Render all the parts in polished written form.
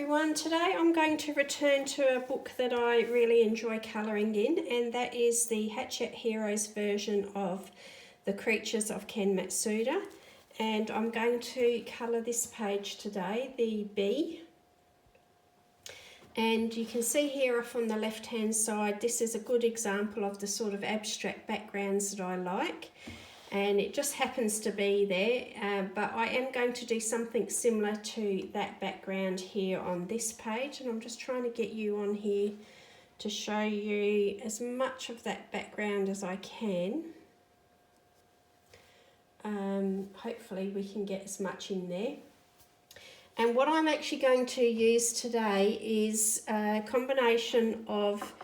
everyone, today I'm going to return to a book that I really enjoy colouring in, and that is the Hachette Heroes version of The Creatures of Ken Matsuda, and I'm going to colour this page today, the bee. And you can see here off on the left hand side, this is a good example of the sort of abstract backgrounds that I like. And it just happens to be there, but I am going to do something similar to that background here on this page, and I'm just trying to get you on here to show you as much of that background as I can. Hopefully we can get as much in there. And what I'm actually going to use today is a combination of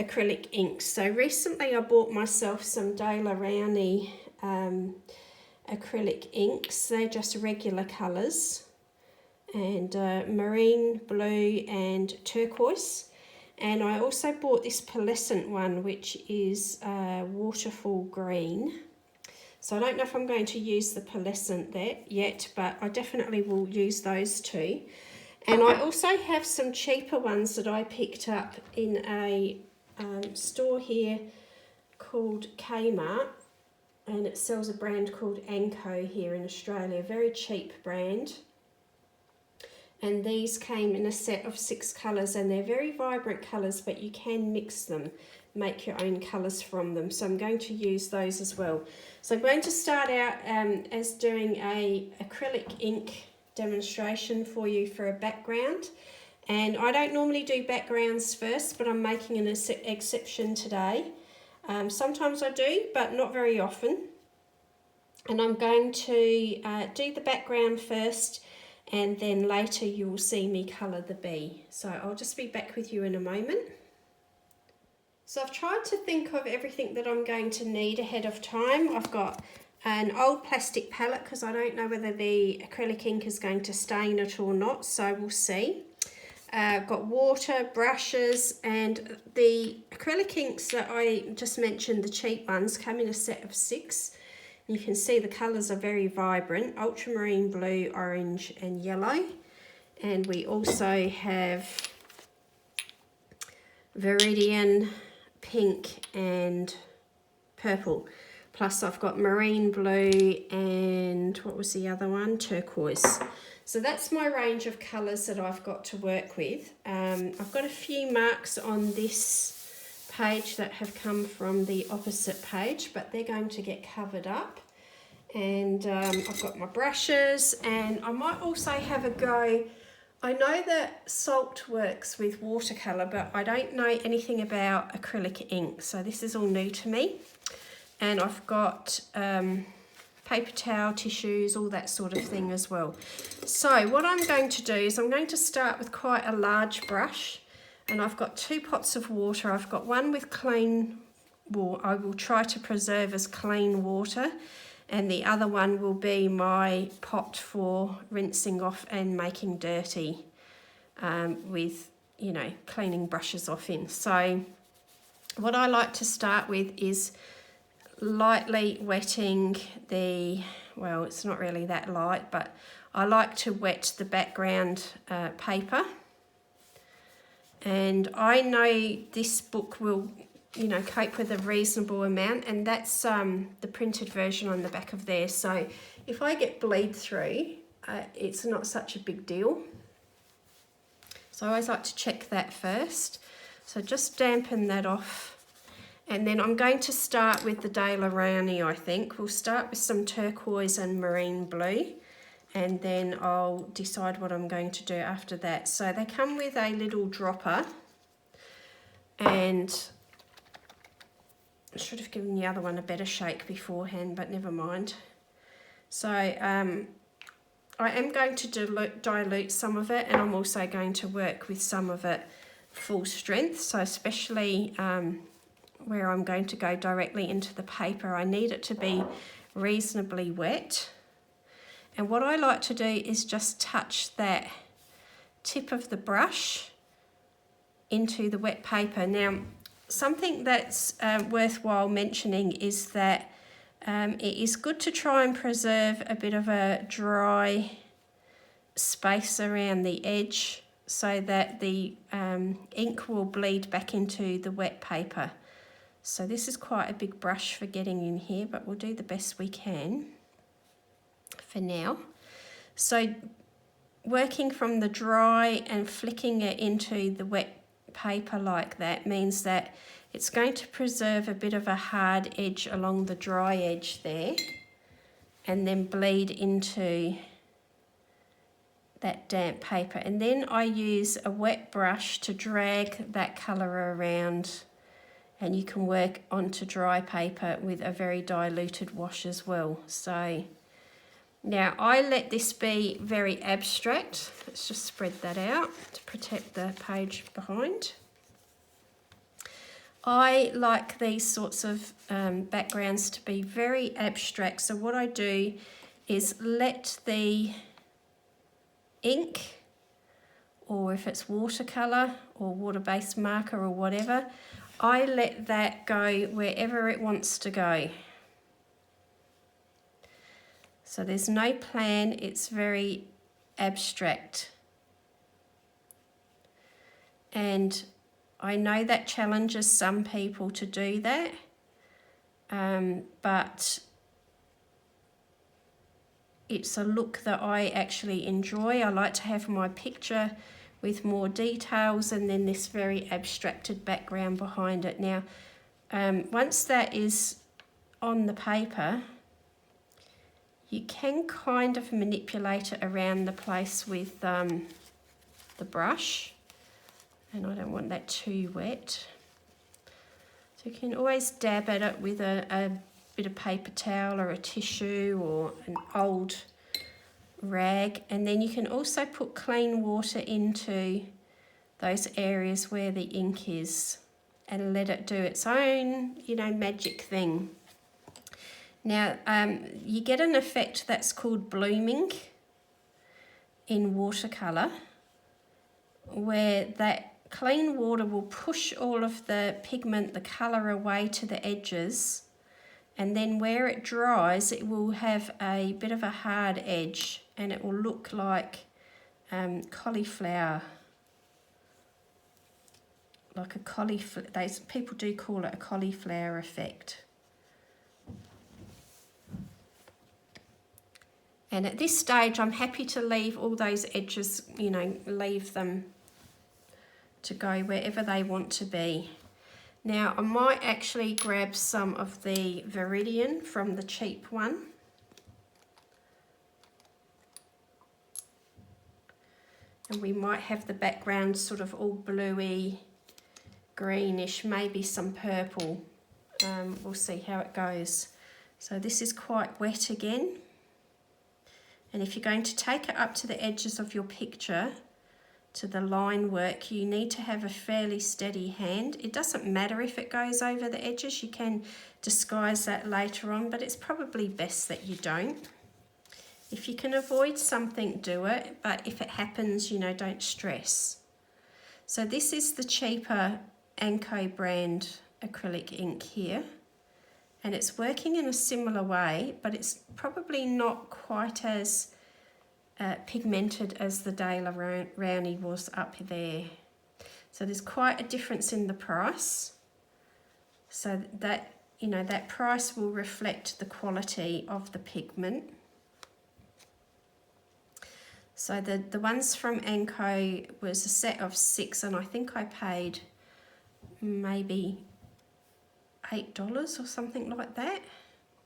acrylic inks. So recently I bought myself some De La Rowney acrylic inks. They're just regular colours, and marine blue and turquoise. And I also bought this pearlescent one, which is waterfall green. So I don't know if I'm going to use the pearlescent there yet, but I definitely will use those two. And I also have some cheaper ones that I picked up in a store here called Kmart. And it sells a brand called Anko here in Australia, a very cheap brand. And these came in a set of 6 colours, and they're very vibrant colours, but you can mix them, make your own colours from them. So I'm going to use those as well. So I'm going to start out as doing a acrylic ink demonstration for you for a background. And I don't normally do backgrounds first, but I'm making an exception today. Sometimes I do, but not very often. And I'm going to do the background first, and then later you will see me colour the bee. So I'll just be back with you in a moment. So I've tried to think of everything that I'm going to need ahead of time. I've got an old plastic palette because I don't know whether the acrylic ink is going to stain it or not, so we'll see. I've got water, brushes, and the acrylic inks that I just mentioned, the cheap ones, come in a set of 6. You can see the colours are very vibrant, ultramarine blue, orange and yellow. And we also have Viridian, pink and purple. Plus I've got marine blue and what was the other one? Turquoise. So that's my range of colours that I've got to work with. I've got a few marks on this page that have come from the opposite page, but they're going to get covered up. And I've got my brushes, and I might also have a go. I know that salt works with watercolour, but I don't know anything about acrylic ink, so this is all new to me. And I've got paper towel, tissues, all that sort of thing as well. So what I'm going to do is I'm going to start with quite a large brush, and I've got 2 pots of water. I've got one with clean water. I will try to preserve as clean water, and the other one will be my pot for rinsing off and making dirty with, you know, cleaning brushes off in. So what I like to start with is lightly wetting the, well, it's not really that light, but I like to wet the background paper. And I know this book will, you know, cope with a reasonable amount, and that's the printed version on the back of there. So if I get bleed through, it's not such a big deal. So I always like to check that first. So just dampen that off. And then I'm going to start with the De La Rowney, I think. We'll start with some turquoise and marine blue, and then I'll decide what I'm going to do after that. So they come with a little dropper, and I should have given the other one a better shake beforehand, but never mind. So I am going to dilute some of it, and I'm also going to work with some of it full strength. So especially where I'm going to go directly into the paper, I need it to be reasonably wet. And what I like to do is just touch that tip of the brush into the wet paper. Now, something that's worthwhile mentioning is that it is good to try and preserve a bit of a dry space around the edge so that the ink will bleed back into the wet paper. So this is quite a big brush for getting in here, but we'll do the best we can for now. So working from the dry and flicking it into the wet paper like that means that it's going to preserve a bit of a hard edge along the dry edge there, and then bleed into that damp paper. And then I use a wet brush to drag that colour around, and you can work onto dry paper with a very diluted wash as well. So now I let this be very abstract. Let's just spread that out to protect the page behind. I like these sorts of backgrounds to be very abstract. So what I do is let the ink, or if it's watercolour or water-based marker or whatever, I let that go wherever it wants to go. So there's no plan, it's very abstract. And I know that challenges some people to do that, but it's a look that I actually enjoy. I like to have my picture with more details and then this very abstracted background behind it. Now, once that is on the paper, you can kind of manipulate it around the place with the brush, and I don't want that too wet. So you can always dab at it with a bit of paper towel or a tissue or an old rag, and then you can also put clean water into those areas where the ink is and let it do its own, magic thing. Now, you get an effect that's called blooming in watercolour, where that clean water will push all of the pigment, the colour, away to the edges, and then where it dries it will have a bit of a hard edge and it will look like cauliflower. Like a cauliflower, people do call it a cauliflower effect. And at this stage I'm happy to leave all those edges, leave them to go wherever they want to be. Now I might actually grab some of the Viridian from the cheap one. And we might have the background sort of all bluey, greenish, maybe some purple. We'll see how it goes. So this is quite wet again. And if you're going to take it up to the edges of your picture, to the line work, you need to have a fairly steady hand. It doesn't matter if it goes over the edges, you can disguise that later on, but it's probably best that you don't. If you can avoid something, do it, but if it happens, don't stress. So this is the cheaper Anko brand acrylic ink here, and it's working in a similar way, but it's probably not quite as pigmented as the Daler Rowney was up there. So there's quite a difference in the price. So that, that price will reflect the quality of the pigment. So the ones from Anko was a set of 6, and I think I paid maybe $8 or something like that.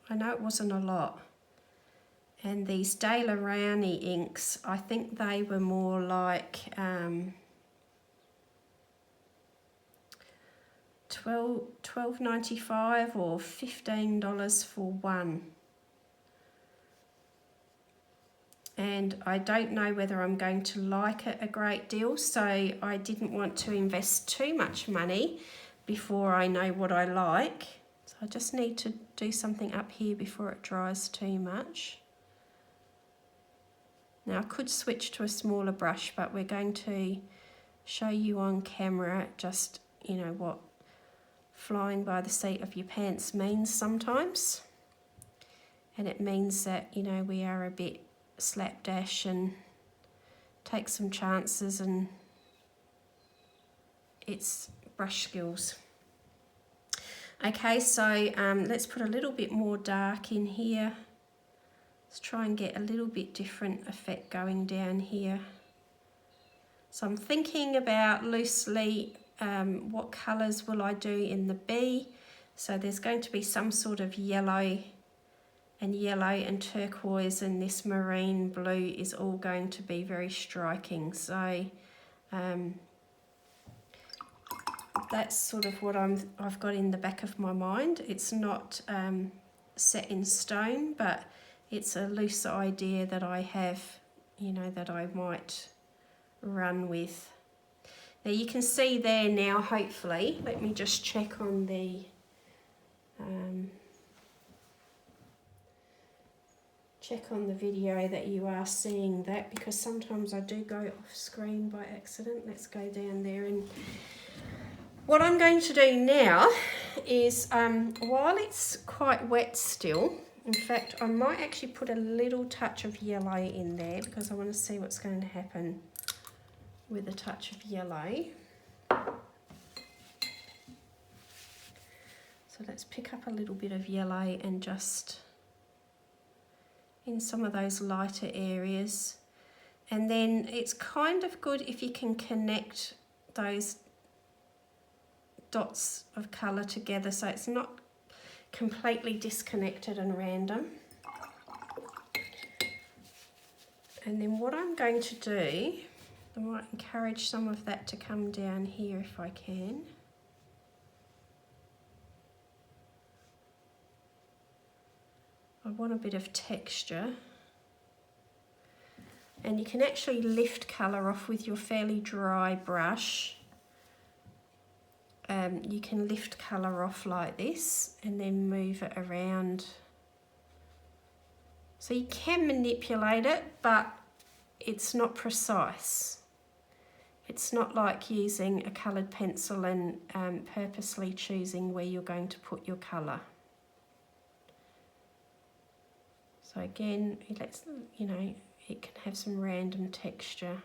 I know it wasn't a lot. And these Daler Rowney inks, I think they were more like $12.95 or $15 for one. And I don't know whether I'm going to like it a great deal, so I didn't want to invest too much money before I know what I like. So I just need to do something up here before it dries too much. Now I could switch to a smaller brush, but we're going to show you on camera just, what flying by the seat of your pants means sometimes. And it means that, we are a bit slapdash and take some chances and its brush skills. Okay, so let's put a little bit more dark in here. Let's try and get a little bit different effect going down here. So I'm thinking about loosely what colours will I do in the bee. So there's going to be some sort of yellow and turquoise, and this marine blue is all going to be very striking. So that's sort of what I've got in the back of my mind. It's not set in stone, but it's a loose idea that I have, you know, that I might run with. Now you can see there now, hopefully, let me just check on the video that you are seeing that, because sometimes I do go off screen by accident. Let's go down there, and what I'm going to do now is while it's quite wet still, in fact I might actually put a little touch of yellow in there because I want to see what's going to happen with a touch of yellow. So let's pick up a little bit of yellow and just in some of those lighter areas. And then it's kind of good if you can connect those dots of colour together so it's not completely disconnected and random. And then what I'm going to do, I might encourage some of that to come down here if I can. I want a bit of texture, and you can actually lift colour off with your fairly dry brush. You can lift colour off like this and then move it around. So you can manipulate it, but it's not precise. It's not like using a coloured pencil and purposely choosing where you're going to put your colour. So again, let's, you know, it can have some random texture.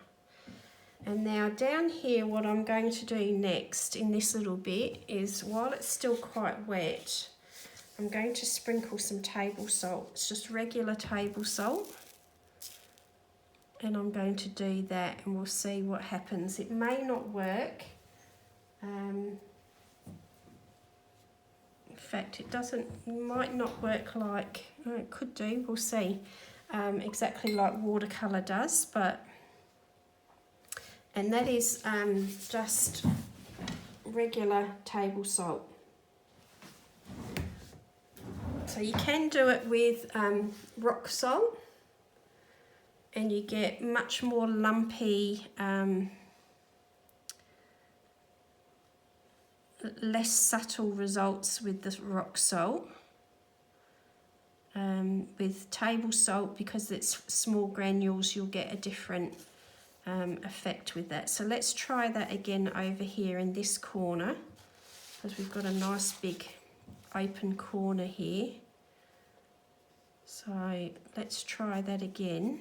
And now down here, what I'm going to do next in this little bit is, while it's still quite wet, I'm going to sprinkle some table salt. It's just regular table salt. And I'm going to do that and we'll see what happens. It may not work. In fact, it might not work like, it could do, we'll see, exactly like watercolour does, but, and that is just regular table salt. So you can do it with rock salt, and you get much more lumpy, less subtle results with the rock salt. With table salt, because it's small granules, you'll get a different effect with that. So let's try that again over here in this corner, because we've got a nice big open corner here. So let's try that again.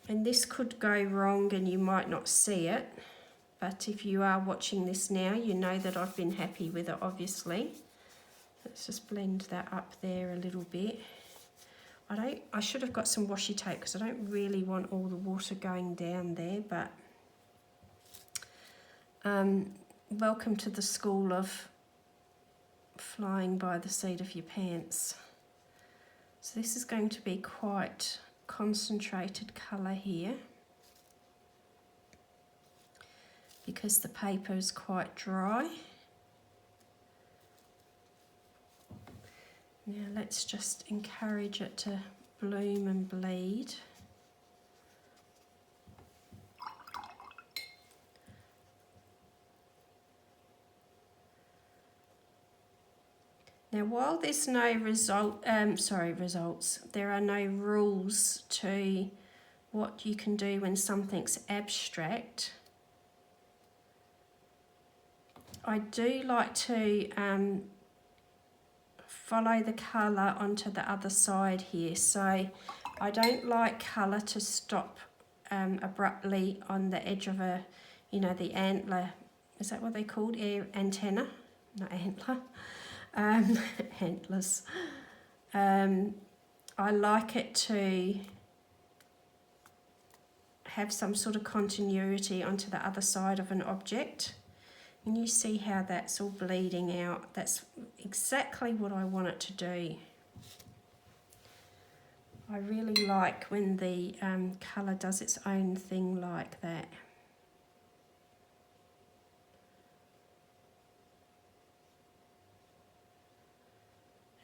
And this could go wrong and you might not see it, but if you are watching this now, you know that I've been happy with it, obviously. Let's just blend that up there a little bit. I should have got some washi tape because I don't really want all the water going down there, but welcome to the school of flying by the seat of your pants. So this is going to be quite concentrated colour here because the paper is quite dry. Now let's just encourage it to bloom and bleed. Now while there's no results, there are no rules to what you can do when something's abstract. I do like to follow the colour onto the other side here. So I don't like colour to stop abruptly on the edge of a you know, the antler, is that what they called? Air antenna, not antler, antlers. I like it to have some sort of continuity onto the other side of an object. And you see how that's all bleeding out. That's exactly what I want it to do. I really like when the colour does its own thing like that.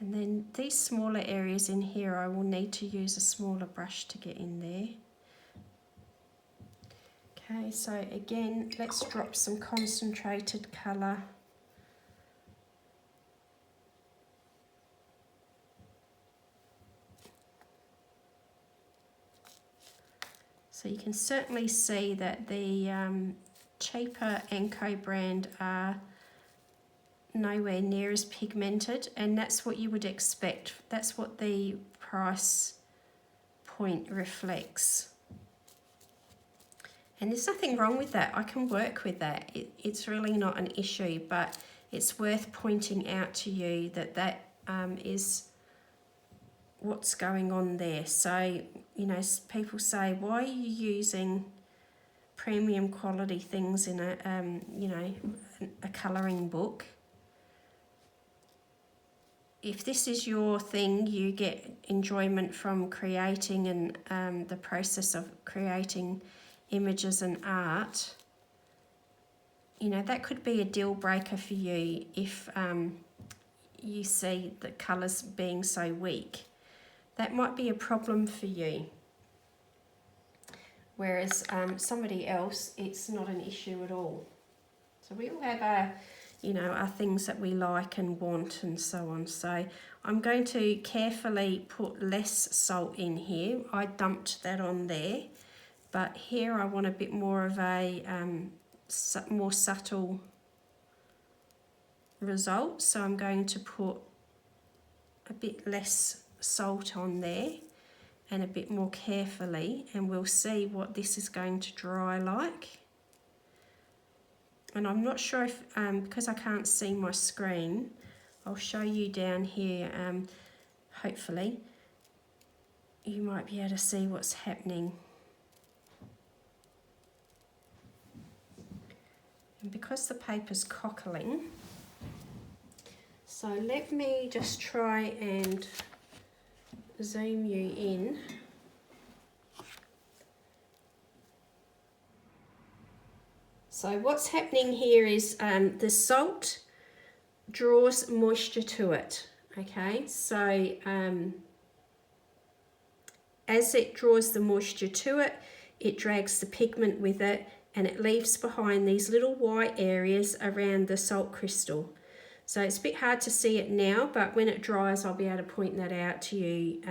And then these smaller areas in here, I will need to use a smaller brush to get in there. Okay, so again, let's drop some concentrated colour. So you can certainly see that the cheaper Anko brand are nowhere near as pigmented, and that's what you would expect. That's what the price point reflects. And there's nothing wrong with that. I can work with that. It's really not an issue, but it's worth pointing out to you that that is what's going on there. So, you know, people say, why are you using premium quality things in a, you know, a colouring book? If this is your thing, you get enjoyment from creating and the process of creating images and art, you know, that could be a deal breaker for you if you see the colours being so weak. That might be a problem for you. Whereas somebody else, it's not an issue at all. So we all have our, you know, our things that we like and want and so on. So I'm going to carefully put less salt in here. I dumped that on there. But here I want a bit more of a more subtle result. So I'm going to put a bit less salt on there and a bit more carefully, and we'll see what this is going to dry like. And I'm not sure if, because I can't see my screen, I'll show you down here, hopefully you might be able to see what's happening. And because the paper's cockling, so let me just try and zoom you in. So what's happening here is the salt draws moisture to it, okay? So as it draws the moisture to it, it drags the pigment with it, and it leaves behind these little white areas around the salt crystal. So it's a bit hard to see it now, but when it dries, I'll be able to point that out to you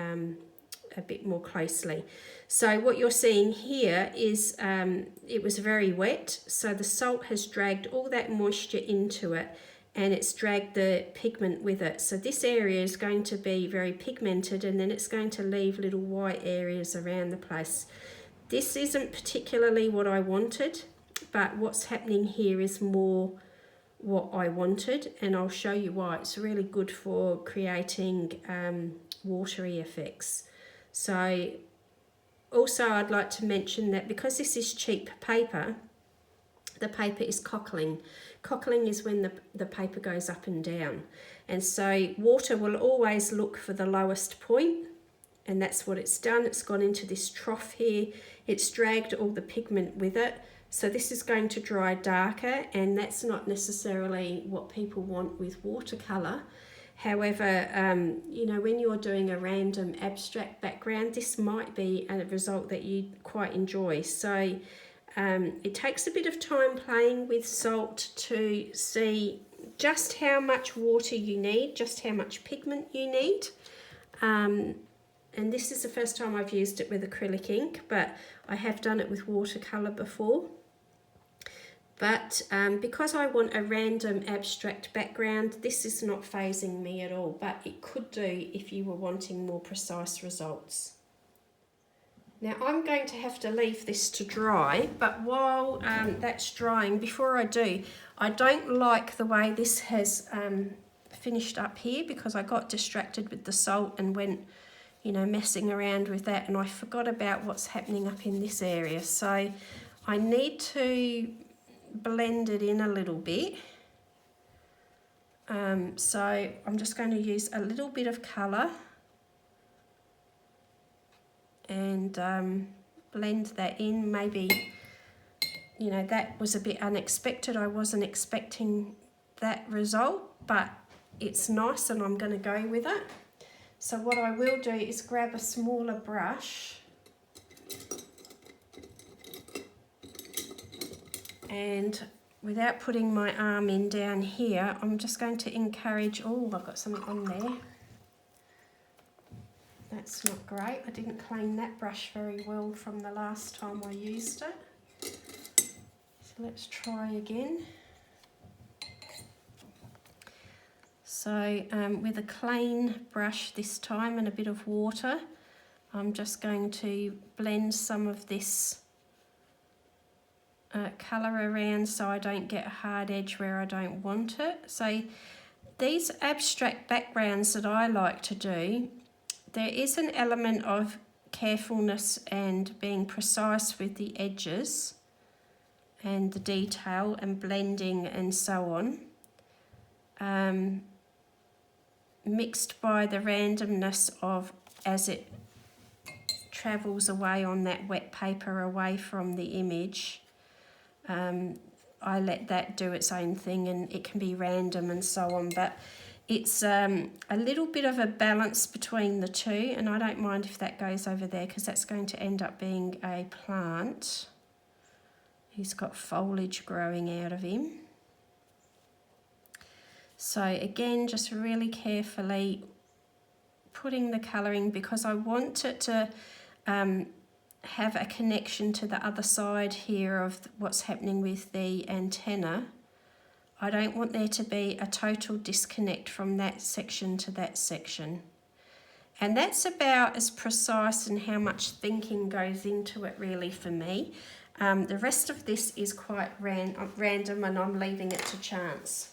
a bit more closely. So what you're seeing here is it was very wet, so the salt has dragged all that moisture into it, and it's dragged the pigment with it. So this area is going to be very pigmented, and then it's going to leave little white areas around the place. This isn't particularly what I wanted, but what's happening here is more what I wanted, and I'll show you why. It's really good for creating watery effects. So also I'd like to mention that because this is cheap paper, the paper is cockling. Cockling is when the paper goes up and down. And so water will always look for the lowest point, and that's what it's done. It's gone into this trough here. It's dragged all the pigment with it. So this is going to dry darker, and that's not necessarily what people want with watercolour. However, you know, when you're doing a random abstract background, this might be a result that you quite enjoy. So it takes a bit of time playing with salt to see just how much water you need, just how much pigment you need. And this is the first time I've used it with acrylic ink, but I have done it with watercolour before. But because I want a random abstract background, this is not phasing me at all, but it could do if you were wanting more precise results. Now I'm going to have to leave this to dry, but while that's drying, before I do, I don't like the way this has finished up here because I got distracted with the salt and went, you know, messing around with that, and I forgot about what's happening up in this area. So I need to blend it in a little bit. So I'm just going to use a little bit of colour and blend that in. Maybe, you know, that was a bit unexpected. I wasn't expecting that result, but it's nice and I'm going to go with it. So what I will do is grab a smaller brush and without putting my arm in down here, I'm just going to encourage, oh, I've got something on there. That's not great. I didn't clean that brush very well from the last time I used it. So let's try again. So with a clean brush this time and a bit of water, I'm just going to blend some of this colour around so I don't get a hard edge where I don't want it. So these abstract backgrounds that I like to do, there is an element of carefulness and being precise with the edges and the detail and blending and so on, mixed by the randomness of as it travels away on that wet paper away from the image. I let that do its own thing and it can be random and so on, but it's a little bit of a balance between the two, and I don't mind if that goes over there because that's going to end up being a plant. He's got foliage growing out of him. So again, just really carefully putting the colouring because I want it to have a connection to the other side here of what's happening with the antenna. I don't want there to be a total disconnect from that section to that section. And that's about as precise and how much thinking goes into it really for me. The rest of this is quite random and I'm leaving it to chance.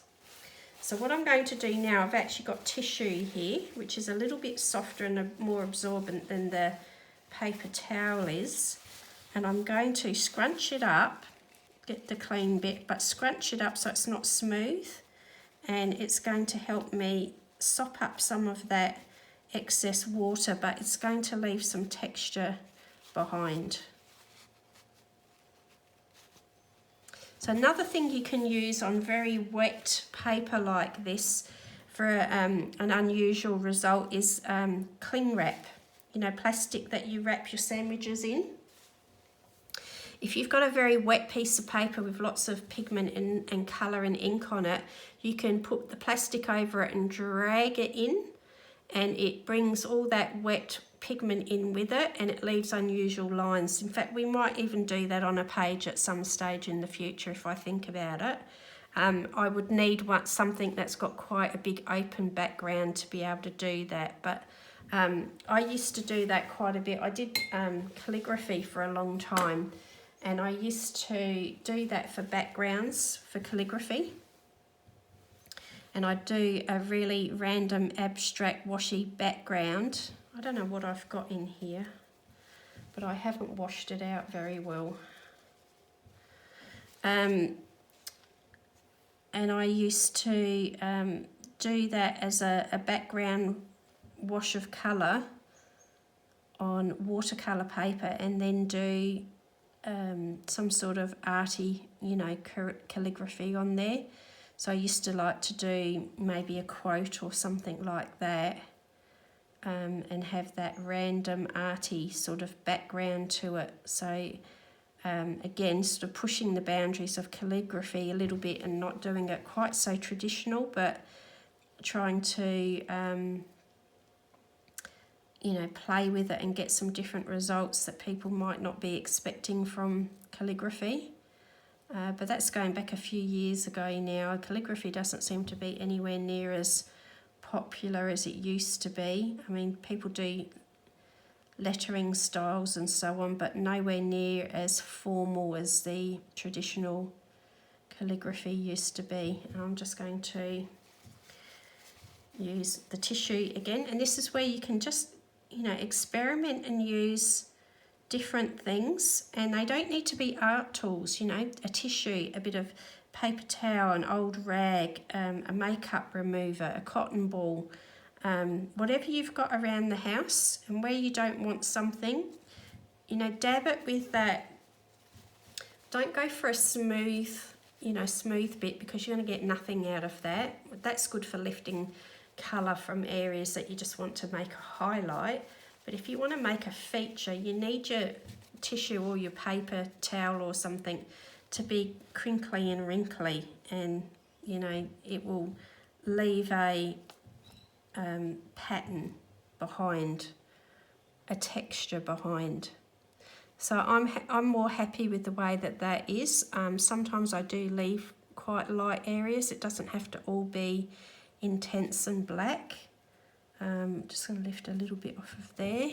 So what I'm going to do now, I've actually got tissue here, which is a little bit softer and more absorbent than the paper towel is. And I'm going to scrunch it up, get the clean bit, but scrunch it up so it's not smooth. And it's going to help me sop up some of that excess water, but it's going to leave some texture behind. So another thing you can use on very wet paper like this for an unusual result is cling wrap, you know, plastic that you wrap your sandwiches in. If you've got a very wet piece of paper with lots of pigment and colour and ink on it, you can put the plastic over it and drag it in, and it brings all that wet pigment in with it and it leaves unusual lines. In fact, we might even do that on a page at some stage in the future if I think about it. I would need something that's got quite a big open background to be able to do that, but I used to do that quite a bit. I did calligraphy for a long time, and I used to do that for backgrounds for calligraphy. And I do a really random abstract washy background. I don't know what I've got in here, but I haven't washed it out very well. And I used to do that as a background wash of colour on watercolour paper, and then do some sort of arty, you know, calligraphy on there. So I used to like to do maybe a quote or something like that, and have that random arty sort of background to it. So again, sort of pushing the boundaries of calligraphy a little bit and not doing it quite so traditional, but trying to you know, play with it and get some different results that people might not be expecting from calligraphy. But that's going back a few years ago now. Calligraphy doesn't seem to be anywhere near as popular as it used to be. I mean, people do lettering styles and so on, but nowhere near as formal as the traditional calligraphy used to be. And I'm just going to use the tissue again, and this is where you can just, you know, experiment and use different things, and they don't need to be art tools. You know, a tissue, a bit of paper towel, an old rag, a makeup remover, a cotton ball, whatever you've got around the house. And where you don't want something, you know, dab it with that. Don't go for a smooth, you know, smooth bit, because you're going to get nothing out of that. That's good for lifting colour from areas that you just want to make a highlight. But if you want to make a feature, you need your tissue or your paper towel or something to be crinkly and wrinkly, and you know, it will leave a pattern behind, a texture behind. So I'm more happy with the way that is. Sometimes I do leave quite light areas. It doesn't have to all be intense and black. Just going to lift a little bit off of there.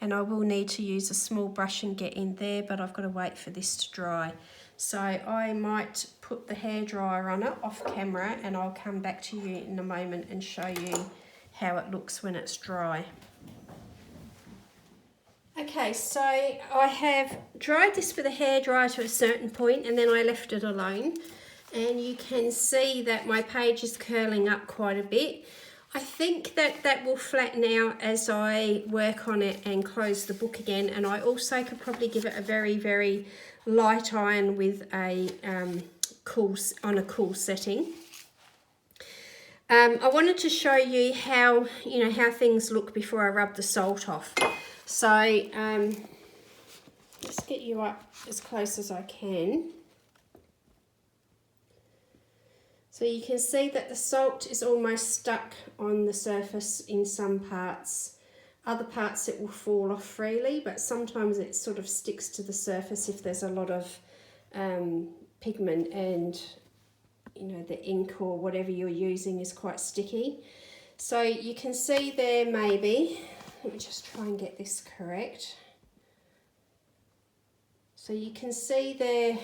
And I will need to use a small brush and get in there, but I've got to wait for this to dry. So I might put the hairdryer on it off camera, and I'll come back to you in a moment and show you how it looks when it's dry. Okay, so I have dried this with a hairdryer to a certain point, and then I left it alone. And you can see that my page is curling up quite a bit. I think that will flatten out as I work on it and close the book again. And I also could probably give it a very, very light iron with a cool setting. I wanted to show you how things look before I rub the salt off. So just get you up as close as I can. So you can see that the salt is almost stuck on the surface in some parts. Other parts it will fall off freely, but sometimes it sort of sticks to the surface if there's a lot of pigment, and you know, the ink or whatever you're using is quite sticky. So you can see there maybe, let me just try and get this correct. So you can see there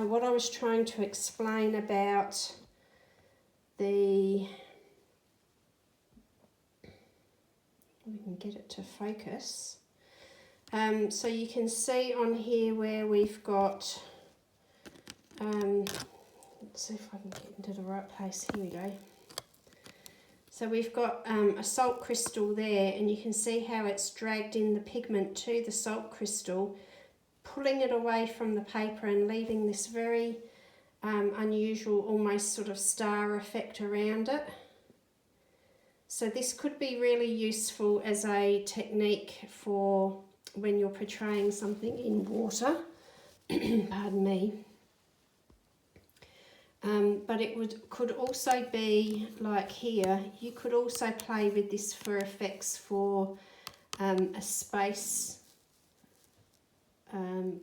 what I was trying to explain about we can get it to focus. So you can see on here where we've got, let's see if I can get into the right place. Here we go. So we've got a salt crystal there, and you can see how it's dragged in the pigment to the salt crystal, pulling it away from the paper and leaving this very unusual, almost sort of star effect around it. So this could be really useful as a technique for when you're portraying something in water. Pardon me. But it could also be like here. You could also play with this for effects for a space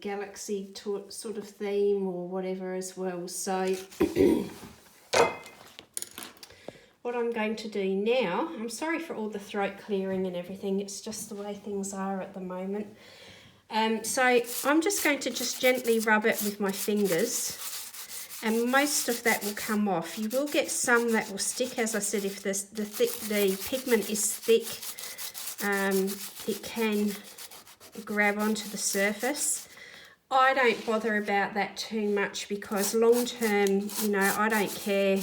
galaxy sort of theme or whatever as well. So what I'm going to do now, I'm sorry for all the throat clearing and everything, it's just the way things are at the moment. So I'm just going to just gently rub it with my fingers, and most of that will come off. You will get some that will stick. As I said, if the pigment is thick, it can grab onto the surface. I don't bother about that too much, because long term, you know, I don't care.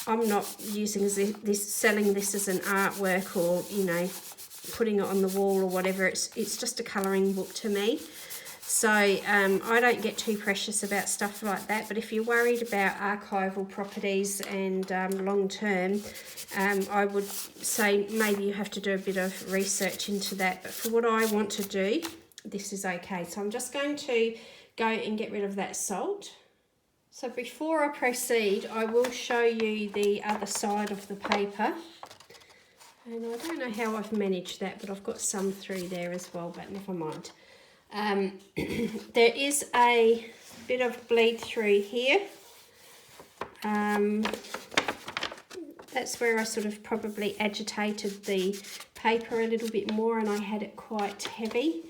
I'm not using selling this as an artwork, or you know, putting it on the wall or whatever. It's just a colouring book to me. So I don't get too precious about stuff like that. But if you're worried about archival properties and long term, I would say maybe you have to do a bit of research into that. But for what I want to do, this is okay. So I'm just going to go and get rid of that salt. So before I proceed, I will show you the other side of the paper. And I don't know how I've managed that, but I've got some through there as well, but never mind. There is a bit of bleed through here. That's where I sort of probably agitated the paper a little bit more and I had it quite heavy.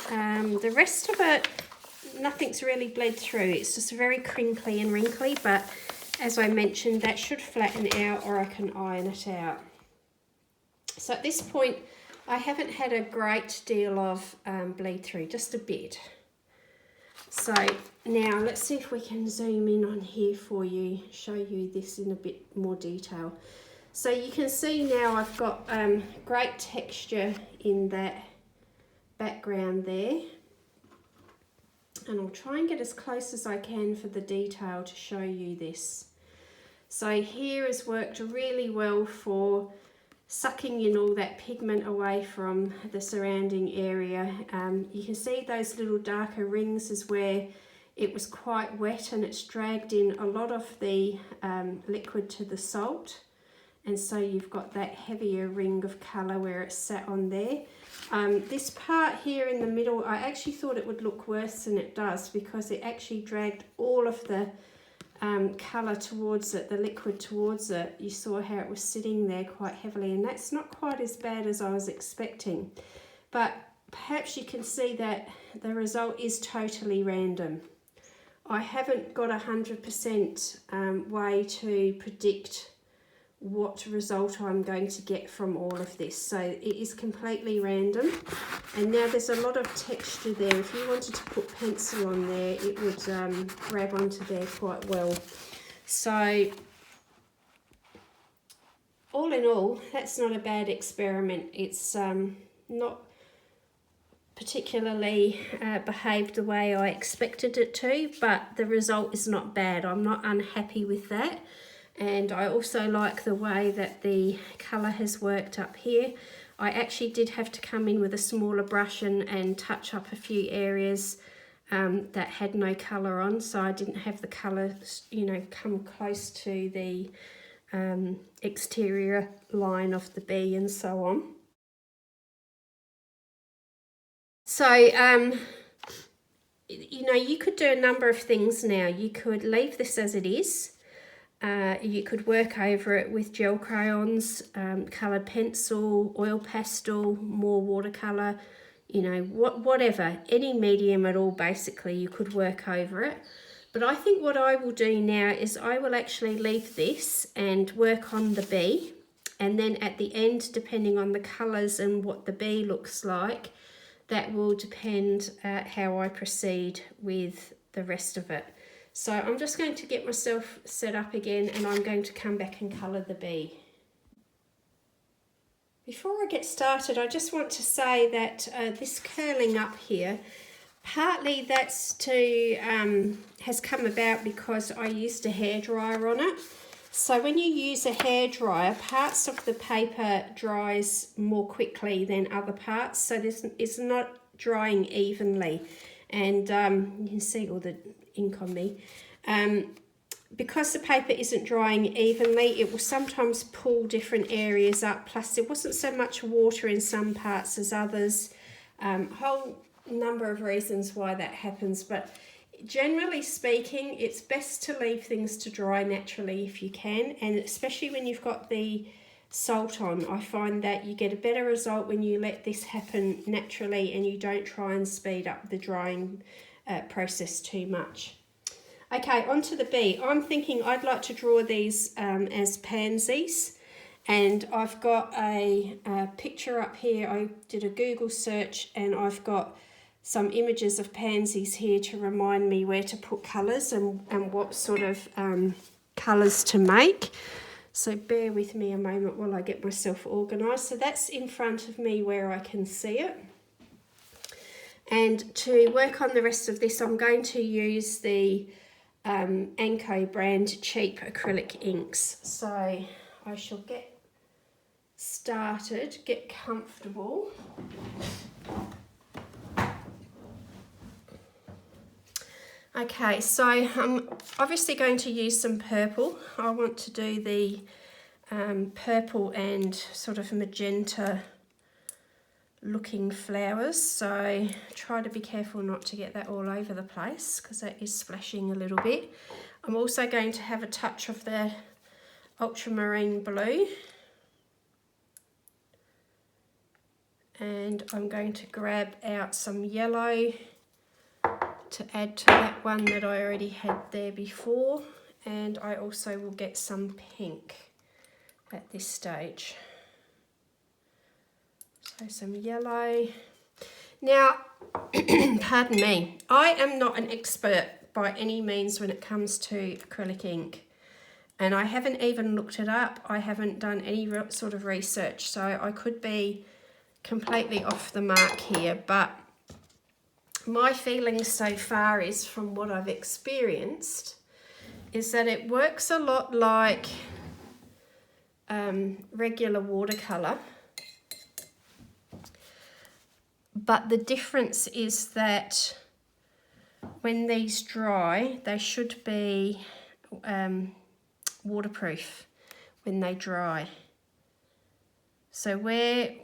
The rest of it, nothing's really bled through. It's just very crinkly and wrinkly, but as I mentioned, that should flatten out or I can iron it out. So at this point, I haven't had a great deal of bleed through, just a bit. So now let's see if we can zoom in on here for you, show you this in a bit more detail. So you can see now I've got great texture in that background there. And I'll try and get as close as I can for the detail to show you this. So here has worked really well for sucking in all that pigment away from the surrounding area. You can see those little darker rings is where it was quite wet and it's dragged in a lot of the liquid to the salt, and so you've got that heavier ring of colour where it's sat on there. This part here in the middle, I actually thought it would look worse than it does because it actually dragged all of the colour towards it, the liquid towards it. You saw how it was sitting there quite heavily, and that's not quite as bad as I was expecting. But perhaps you can see that the result is totally random. I haven't got 100% way to predict what result I'm going to get from all of this. So it is completely random. And now there's a lot of texture there. If you wanted to put pencil on there, it would grab onto there quite well. So all in all, that's not a bad experiment. It's not particularly behaved the way I expected it to, but the result is not bad. I'm not unhappy with that. And I also like the way that the colour has worked up here. I actually did have to come in with a smaller brush and touch up a few areas that had no colour on, so I didn't have the colour, you know, come close to the exterior line of the bee and so on. So, you know, you could do a number of things now. You could leave this as it is. You could work over it with gel crayons, coloured pencil, oil pastel, more watercolour, you know, whatever, any medium at all, basically, you could work over it. But I think what I will do now is I will actually leave this and work on the bee. And then at the end, depending on the colours and what the bee looks like, that will depend how I proceed with the rest of it. So I'm just going to get myself set up again and I'm going to come back and colour the bee. Before I get started, I just want to say that this curling up here, partly that's has come about because I used a hairdryer on it. So when you use a hairdryer, parts of the paper dries more quickly than other parts, so it's not drying evenly. And you can see all the ink on me. Because the paper isn't drying evenly, it will sometimes pull different areas up, plus there wasn't so much water in some parts as others. Whole number of reasons why that happens, but generally speaking, it's best to leave things to dry naturally if you can, and especially when you've got the salt on. I find that you get a better result when you let this happen naturally and you don't try and speed up the drying process too much. Okay, onto the bee. I'm thinking I'd like to draw these as pansies, and I've got a picture up here. I did a Google search and I've got some images of pansies here to remind me where to put colours and what sort of colours to make. So bear with me a moment while I get myself organised. So that's in front of me where I can see it. And to work on the rest of this, I'm going to use the Anko brand cheap acrylic inks. So I shall get started, get comfortable. Okay, so I'm obviously going to use some purple. I want to do the purple and sort of magenta looking flowers, so try to be careful not to get that all over the place because that is splashing a little bit. I'm also going to have a touch of the ultramarine blue, and I'm going to grab out some yellow to add to that one that I already had there before, and I also will get some pink at this stage. So some yellow. Now, pardon me, I am not an expert by any means when it comes to acrylic ink, and I haven't even looked it up. I haven't done any sort of research, so I could be completely off the mark here, but my feeling so far is, from what I've experienced, is that it works a lot like regular watercolour, but the difference is that when these dry, they should be waterproof when they dry. So where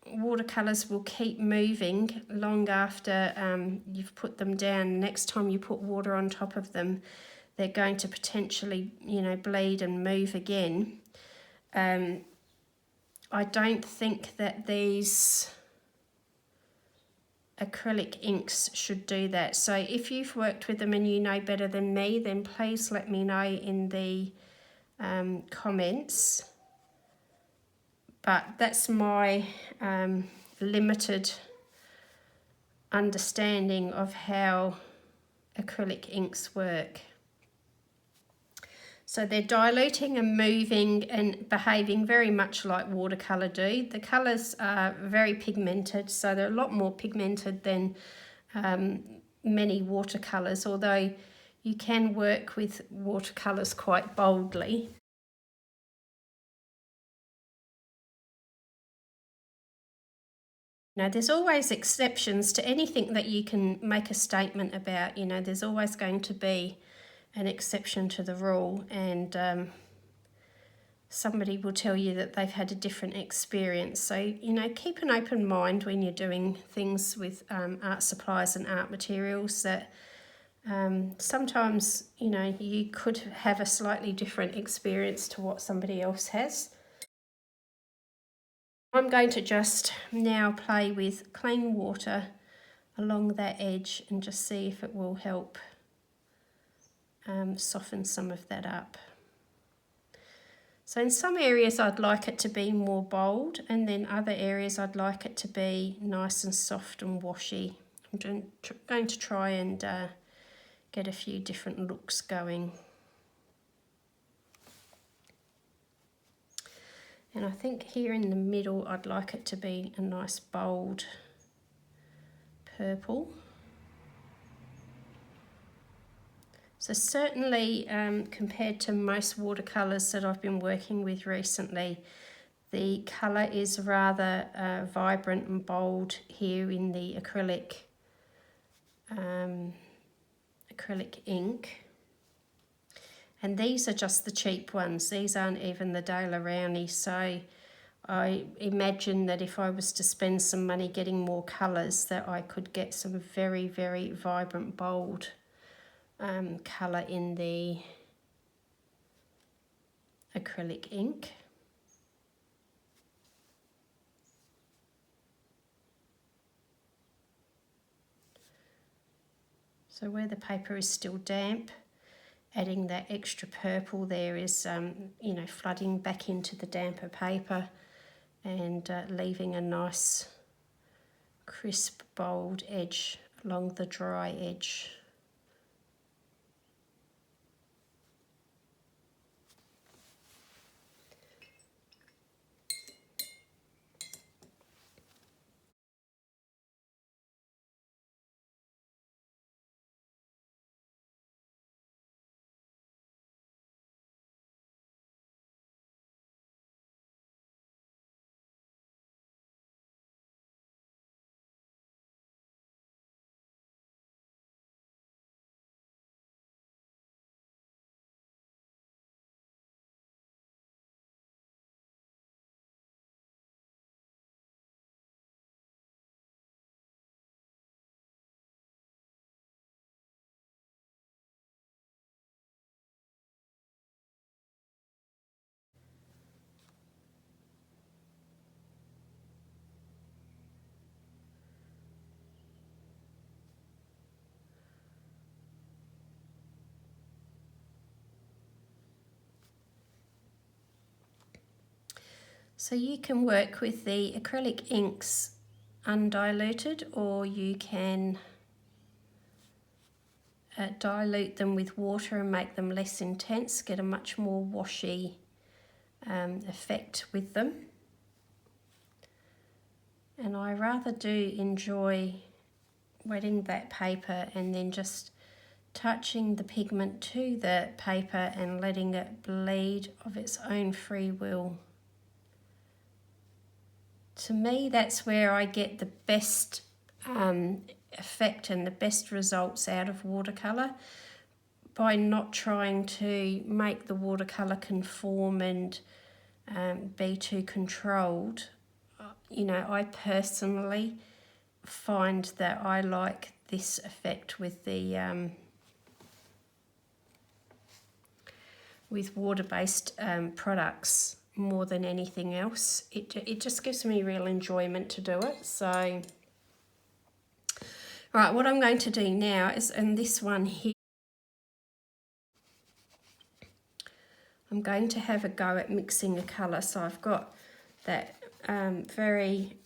watercolours will keep moving long after you've put them down, next time you put water on top of them, they're going to potentially, you know, bleed and move again. I don't think that these acrylic inks should do that. So if you've worked with them and you know better than me, then please let me know in the comments. But that's my limited understanding of how acrylic inks work. So they're diluting and moving and behaving very much like watercolour do. The colours are very pigmented, so they're a lot more pigmented than many watercolours, although you can work with watercolours quite boldly. You know, there's always exceptions to anything that you can make a statement about. You know, there's always going to be an exception to the rule, and somebody will tell you that they've had a different experience. So, you know, keep an open mind when you're doing things with art supplies and art materials, that sometimes, you know, you could have a slightly different experience to what somebody else has. I'm going to just now play with clean water along that edge and just see if it will help soften some of that up. So in some areas I'd like it to be more bold, and then other areas I'd like it to be nice and soft and washy. I'm going to try and get a few different looks going. And I think here in the middle I'd like it to be a nice bold purple. So certainly compared to most watercolours that I've been working with recently, the colour is rather vibrant and bold here in the acrylic ink. And these are just the cheap ones. These aren't even the Daler Rowney. So I imagine that if I was to spend some money getting more colours, that I could get some very, very vibrant, bold colour in the acrylic ink. So where the paper is still damp, adding that extra purple there is, you know, flooding back into the damper paper and leaving a nice crisp, bold edge along the dry edge. So you can work with the acrylic inks undiluted, or you can dilute them with water and make them less intense, get a much more washy effect with them. And I rather do enjoy wetting that paper and then just touching the pigment to the paper and letting it bleed of its own free will. To me, that's where I get the best effect and the best results out of watercolour, by not trying to make the watercolour conform and be too controlled. You know, I personally find that I like this effect with the with water-based products more than anything else. It just gives me real enjoyment to do it. So, right, what I'm going to do now is, in this one here, I'm going to have a go at mixing a colour. So I've got that very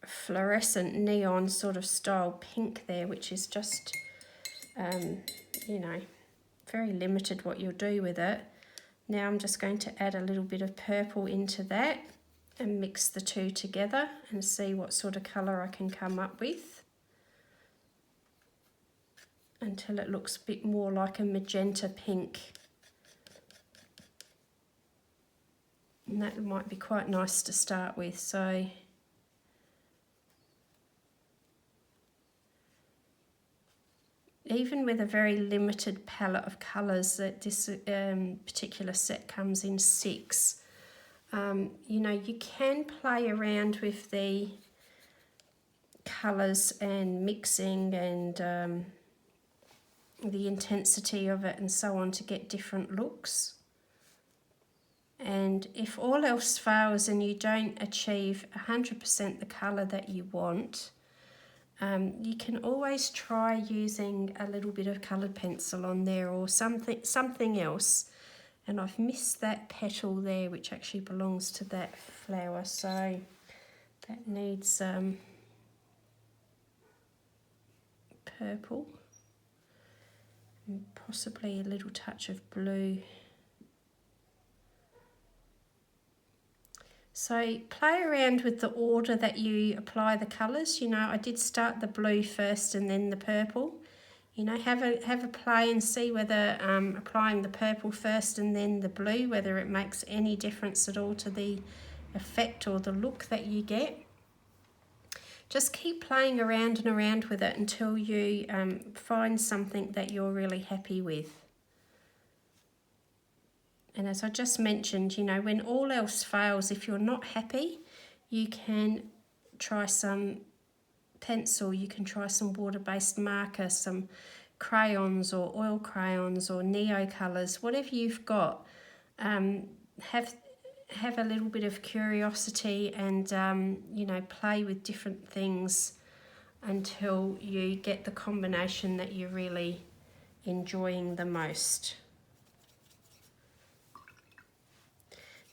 fluorescent neon sort of style pink there, which is just, you know, very limited what you'll do with it. Now I'm just going to add a little bit of purple into that and mix the two together and see what sort of colour I can come up with, until it looks a bit more like a magenta pink. And that might be quite nice to start with. So even with a very limited palette of colours, that this particular set comes in 6, you know, you can play around with the colours and mixing and the intensity of it and so on to get different looks. And if all else fails and you don't achieve 100% the colour that you want, you can always try using a little bit of coloured pencil on there or something else. And I've missed that petal there, which actually belongs to that flower, so that needs purple and possibly a little touch of blue. So play around with the order that you apply the colours. You know, I did start the blue first and then the purple. You know, have a play and see whether applying the purple first and then the blue, whether it makes any difference at all to the effect or the look that you get. Just keep playing around and around with it until you find something that you're really happy with. And as I just mentioned, you know, when all else fails, if you're not happy, you can try some pencil, you can try some water-based marker, some crayons or oil crayons or neo colours, whatever you've got. Have a little bit of curiosity and, you know, play with different things until you get the combination that you're really enjoying the most.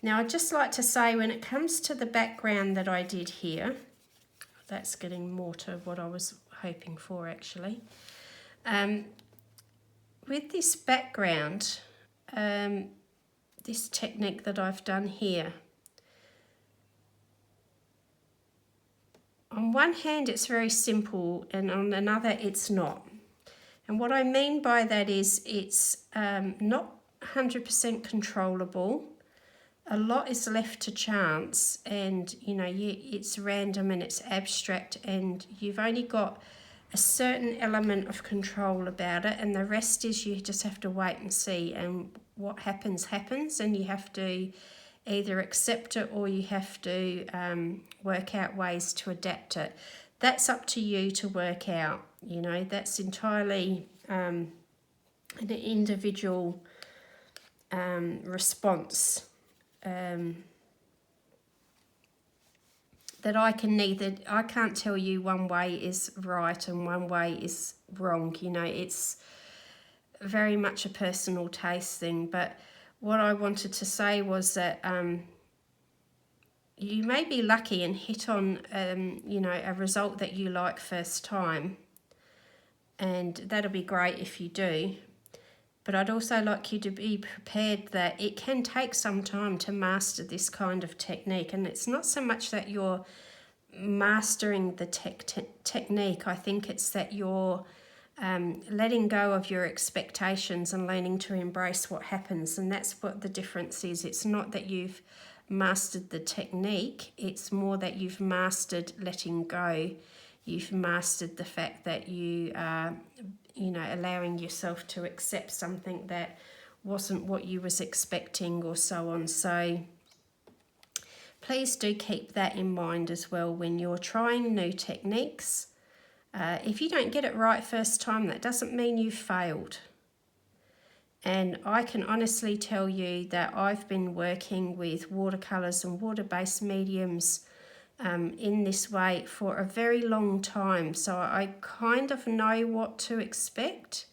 Now, I'd just like to say, when it comes to the background that I did here, that's getting more to what I was hoping for actually. With this background, this technique that I've done here, on one hand it's very simple and on another it's not. And what I mean by that is it's not 100% controllable. A lot is left to chance, and you know, it's random and it's abstract, and you've only got a certain element of control about it, and the rest is you just have to wait and see, and what happens happens, and you have to either accept it or you have to work out ways to adapt it. That's up to you to work out, you know, that's entirely an individual response. That I can't tell you one way is right and one way is wrong, you know, it's very much a personal taste thing. But what I wanted to say was that, you may be lucky and hit on, you know, a result that you like first time. And that'll be great if you do. But I'd also like you to be prepared that it can take some time to master this kind of technique. And it's not so much that you're mastering the technique. I think it's that you're letting go of your expectations and learning to embrace what happens. And that's what the difference is. It's not that you've mastered the technique. It's more that you've mastered letting go. You've mastered the fact that you are, you know, allowing yourself to accept something that wasn't what you was expecting or so on. So please do keep that in mind as well when you're trying new techniques. If you don't get it right first time, that doesn't mean you've failed. And I can honestly tell you that I've been working with watercolours and water-based mediums in this way for a very long time. So I kind of know what to expect,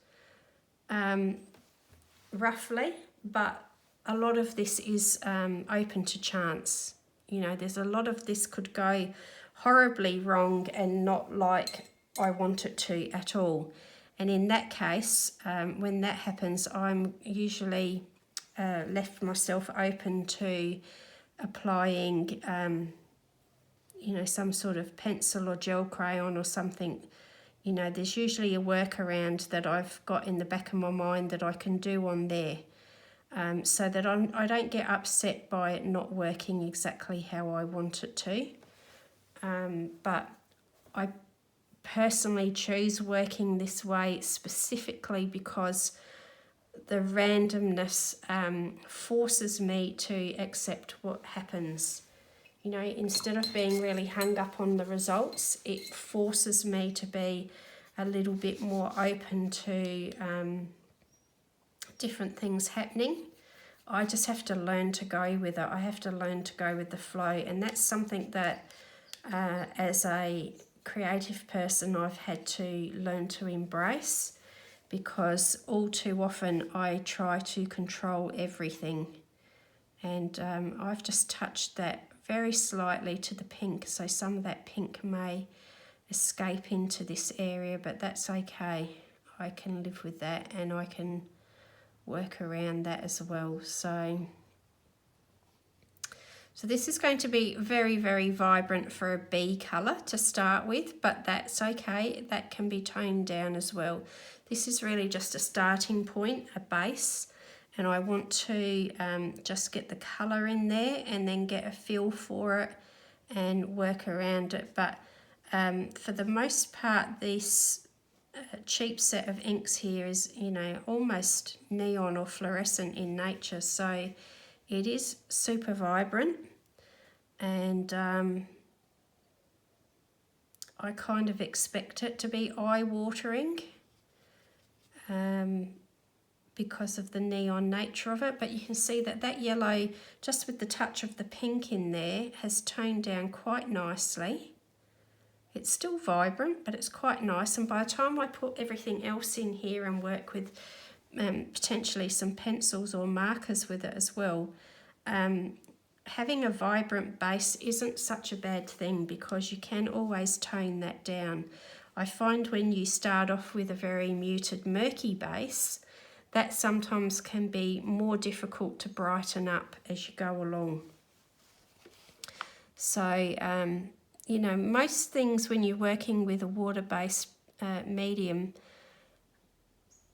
roughly, but a lot of this is open to chance. You know, there's a lot of this could go horribly wrong and not like I want it to at all. And in that case, when that happens, I'm usually left myself open to applying, you know, some sort of pencil or gel crayon or something. You know, there's usually a workaround that I've got in the back of my mind that I can do on there, so that I don't get upset by it not working exactly how I want it to. But I personally choose working this way specifically because the randomness forces me to accept what happens. You know, instead of being really hung up on the results, it forces me to be a little bit more open to different things happening. I just have to learn to go with it. I have to learn to go with the flow. And that's something that as a creative person I've had to learn to embrace, because all too often I try to control everything. And I've just touched that very slightly to the pink, so some of that pink may escape into this area, but that's okay. I can live with that and I can work around that as well. So this is going to be very, very vibrant for a bee colour to start with, but that's okay. That can be toned down as well. This is really just a starting point, a base, and I want to just get the colour in there and then get a feel for it and work around it. But for the most part, this cheap set of inks here is, you know, almost neon or fluorescent in nature, so it is super vibrant. And I kind of expect it to be eye-watering because of the neon nature of it. But you can see that that yellow, just with the touch of the pink in there, has toned down quite nicely. It's still vibrant, but it's quite nice. And by the time I put everything else in here and work with potentially some pencils or markers with it as well, having a vibrant base isn't such a bad thing, because you can always tone that down. I find when you start off with a very muted, murky base, that sometimes can be more difficult to brighten up as you go along. So, you know, most things when you're working with a water-based medium,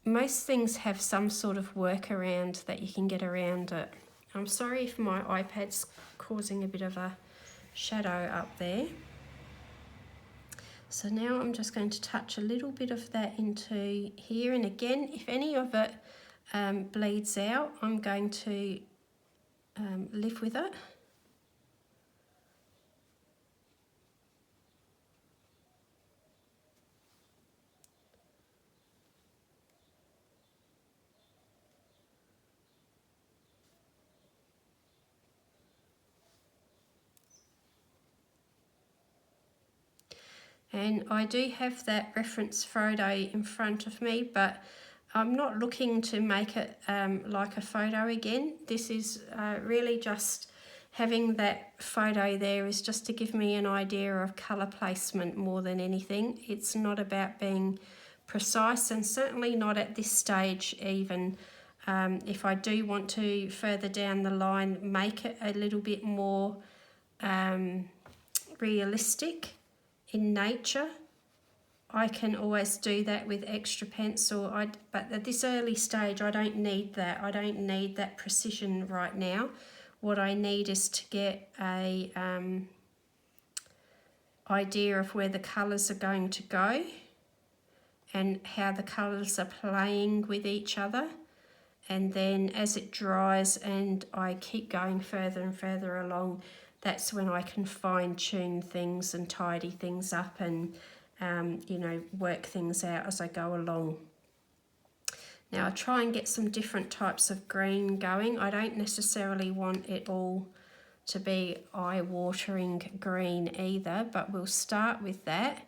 most things have some sort of workaround that you can get around it. I'm sorry if my iPad's causing a bit of a shadow up there. So now I'm just going to touch a little bit of that into here. And again, if any of it bleeds out, I'm going to live with it. And I do have that reference photo in front of me, but I'm not looking to make it like a photo again. This is really just having that photo there is just to give me an idea of colour placement more than anything. It's not about being precise, and certainly not at this stage even. If I do want to further down the line make it a little bit more realistic in nature, I can always do that with extra pencil. But at this early stage I don't need that. I don't need that precision right now. What I need is to get a idea of where the colours are going to go and how the colours are playing with each other. And then as it dries and I keep going further and further along, that's when I can fine-tune things and tidy things up and you know, work things out as I go along. Now I try and get some different types of green going. I don't necessarily want it all to be eye-watering green either, but we'll start with that,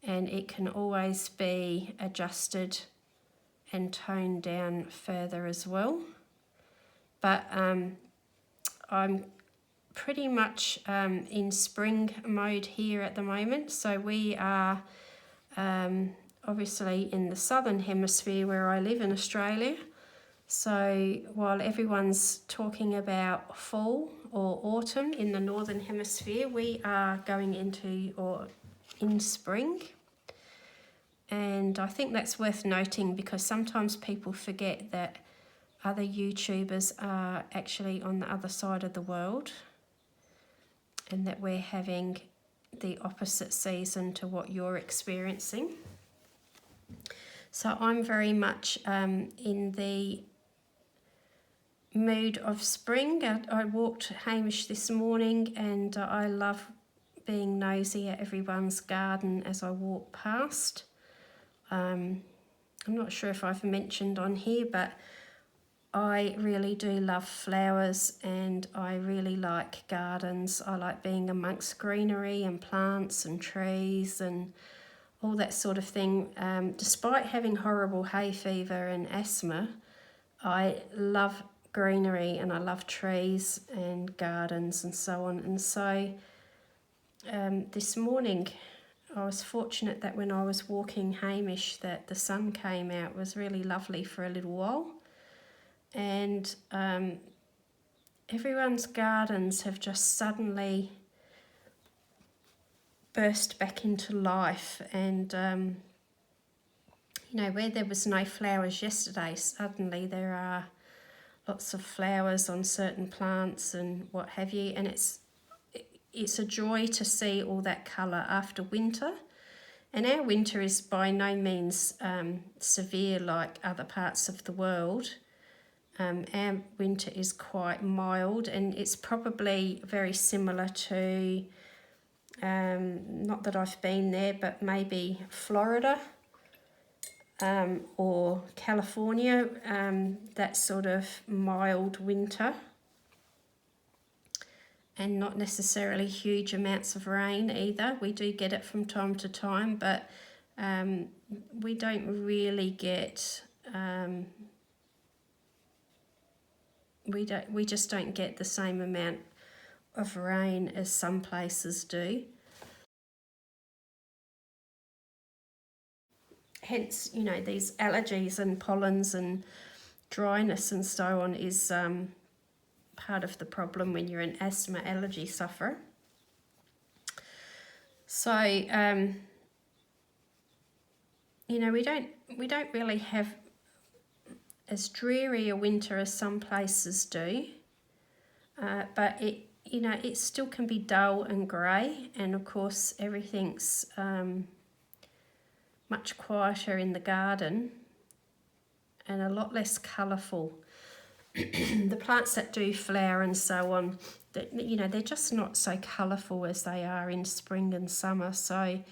and it can always be adjusted and toned down further as well. But I'm pretty much in spring mode here at the moment. So we are obviously in the southern hemisphere where I live in Australia. So while everyone's talking about fall or autumn in the northern hemisphere, we are going into or in spring. And I think that's worth noting because sometimes people forget that other YouTubers are actually on the other side of the world and that we're having the opposite season to what you're experiencing. So I'm very much in the mood of spring. I walked Hamish this morning and I love being nosy at everyone's garden as I walk past. I'm not sure if I've mentioned on here, but I really do love flowers and I really like gardens. I like being amongst greenery and plants and trees and all that sort of thing. Despite having horrible hay fever and asthma, I love greenery and I love trees and gardens and so on. And so this morning I was fortunate that when I was walking Hamish that the sun came out. It was really lovely for a little while. And everyone's gardens have just suddenly burst back into life. And, you know, where there was no flowers yesterday, suddenly there are lots of flowers on certain plants and what have you. And it's a joy to see all that colour after winter. And our winter is by no means severe like other parts of the world. Our winter is quite mild, and it's probably very similar to, not that I've been there, but maybe Florida or California, that sort of mild winter. And not necessarily huge amounts of rain either. We do get it from time to time, but we don't really get... We just don't get the same amount of rain as some places do. Hence, you know, these allergies and pollens and dryness and so on is part of the problem when you're an asthma allergy sufferer. So, you know, we don't really have as dreary a winter as some places do, but it still can be dull and grey, and of course everything's much quieter in the garden and a lot less colourful. The plants that do flower and so on, they're just not so colourful as they are in spring and summer. So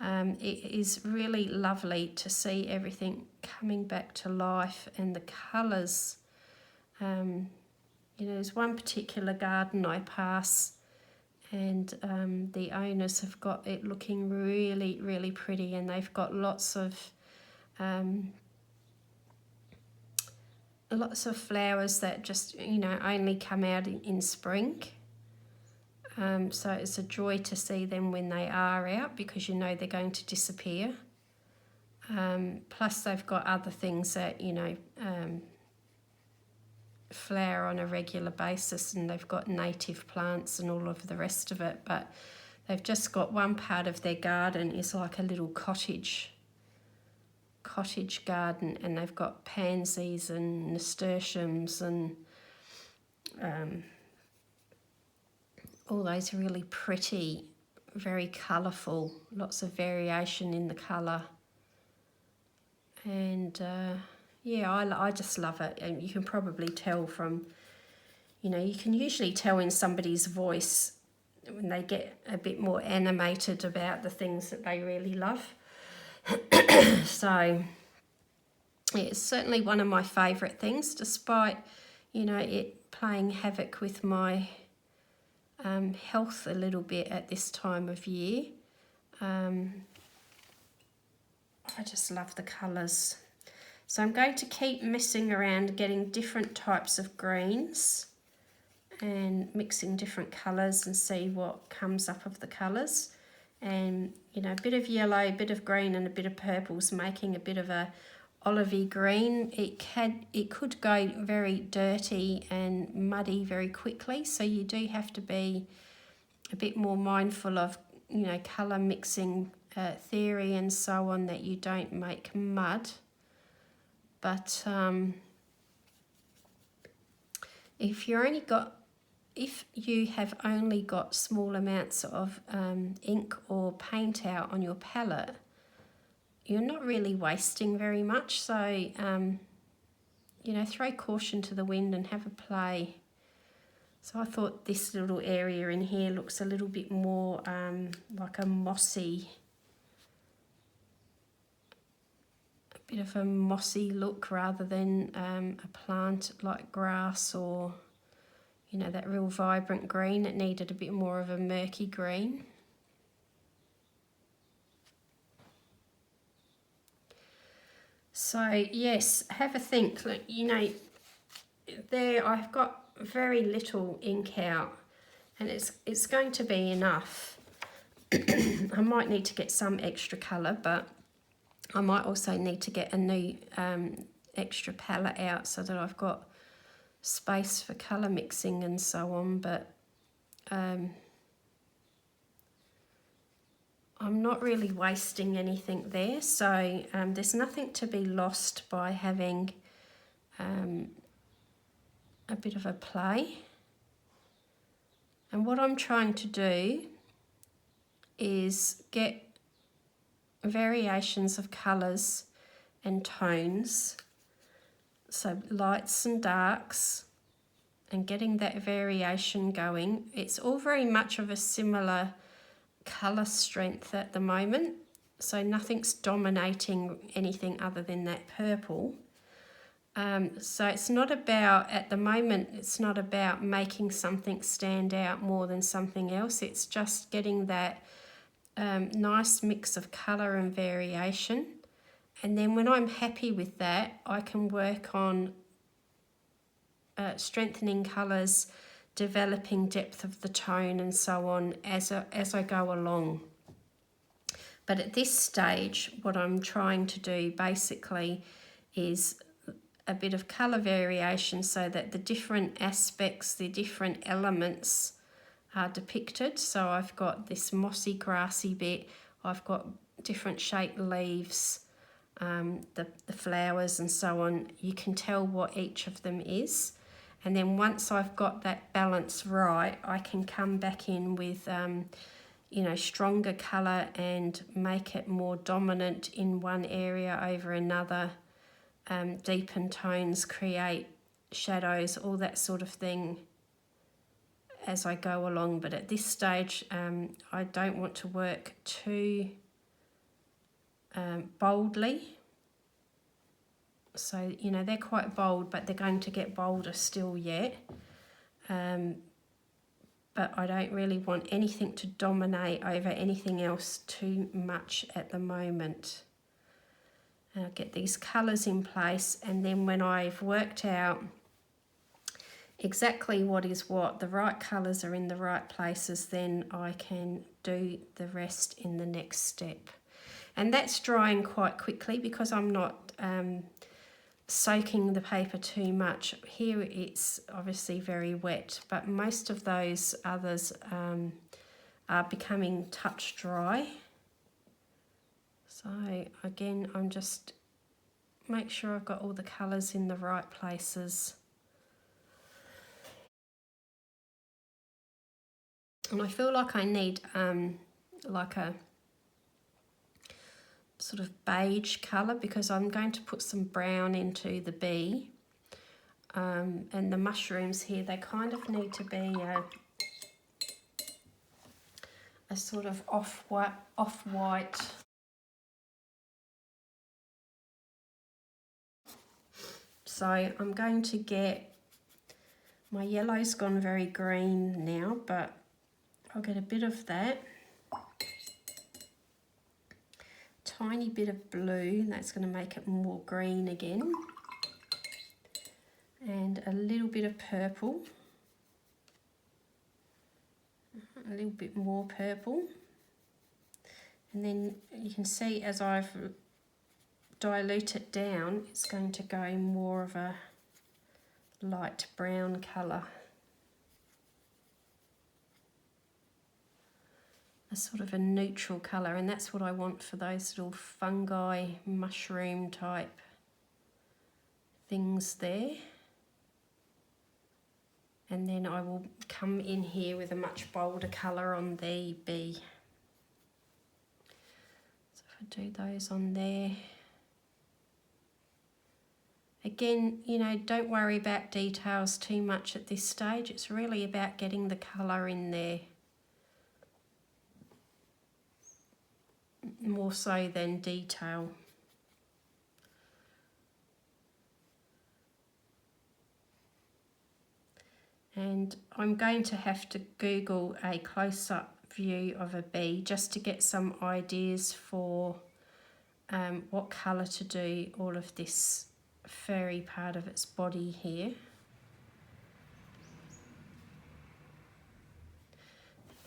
it is really lovely to see everything coming back to life and the colours. There's one particular garden I pass and the owners have got it looking really, really pretty, and they've got lots of flowers that just, only come out in spring. So it's a joy to see them when they are out, because you know they're going to disappear. Plus they've got other things that, you know, flower on a regular basis, and they've got native plants and all of the rest of it, but they've just got one part of their garden is like a little cottage garden, and they've got pansies and nasturtiums and all those really pretty, very colourful, lots of variation in the colour. And yeah, I just love it. And you can probably tell from, you know, you can usually tell in somebody's voice when they get a bit more animated about the things that they really love. So yeah, it's certainly one of my favourite things, despite, you know, it playing havoc with my health a little bit at this time of year. I just love the colours. So I'm going to keep messing around, getting different types of greens and mixing different colours and see what comes up of the colours. And, you know, a bit of yellow, a bit of green and a bit of purple's making a bit of a olivey green. It could go very dirty and muddy very quickly, so you do have to be a bit more mindful of, you know, colour mixing theory and so on, that you don't make mud. But if you have only got small amounts of ink or paint out on your palette, you're not really wasting very much. So, you know, throw caution to the wind and have a play. So I thought this little area in here looks a little bit more like a mossy, bit of a mossy look rather than a plant like grass or, you know, that real vibrant green. It needed a bit more of a murky green. So yes, have a think. Look, you know, there I've got very little ink out, and it's going to be enough. I might need to get some extra colour, but I might also need to get a new extra palette out so that I've got space for colour mixing and so on. But I'm not really wasting anything there, so there's nothing to be lost by having a bit of a play. And what I'm trying to do is get variations of colours and tones, so lights and darks, and getting that variation going. It's all very much of a similar colour strength at the moment, so nothing's dominating anything other than that purple. So it's not about, at the moment, it's not about making something stand out more than something else. It's just getting that nice mix of colour and variation. And then when I'm happy with that, I can work on strengthening colours, developing depth of the tone and so on as I go along. But at this stage, what I'm trying to do basically is a bit of colour variation so that the different aspects, the different elements are depicted. So I've got this mossy grassy bit, I've got different shaped leaves, the flowers and so on. You can tell what each of them is. And then once I've got that balance right, I can come back in with you know, stronger colour and make it more dominant in one area over another, deepen tones, create shadows, all that sort of thing as I go along. But at this stage, I don't want to work too boldly. So, you know, they're quite bold, but they're going to get bolder still yet. But I don't really want anything to dominate over anything else too much at the moment. I'll get these colours in place, and then when I've worked out exactly what is what, the right colours are in the right places, then I can do the rest in the next step. And that's drying quite quickly because I'm not soaking the paper too much. Here it's obviously very wet, but most of those others are becoming touch dry. So again, I'm just make sure I've got all the colours in the right places. And I feel like I need like a sort of beige colour because I'm going to put some brown into the bee. And the mushrooms here, they kind of need to be a sort of off-white. So I'm going to get, my yellow's gone very green now, but I'll get a bit of that. Tiny bit of blue, that's going to make it more green again. And a little bit of purple. A little bit more purple. And then you can see as I've dilute it down, it's going to go more of a light brown colour. A sort of a neutral colour, and that's what I want for those little fungi, mushroom type things there. And then I will come in here with a much bolder colour on the bee. So if I do those on there. Again, you know, don't worry about details too much at this stage. It's really about getting the colour in there. More so than detail. And I'm going to have to Google a close-up view of a bee just to get some ideas for what colour to do all of this furry part of its body here.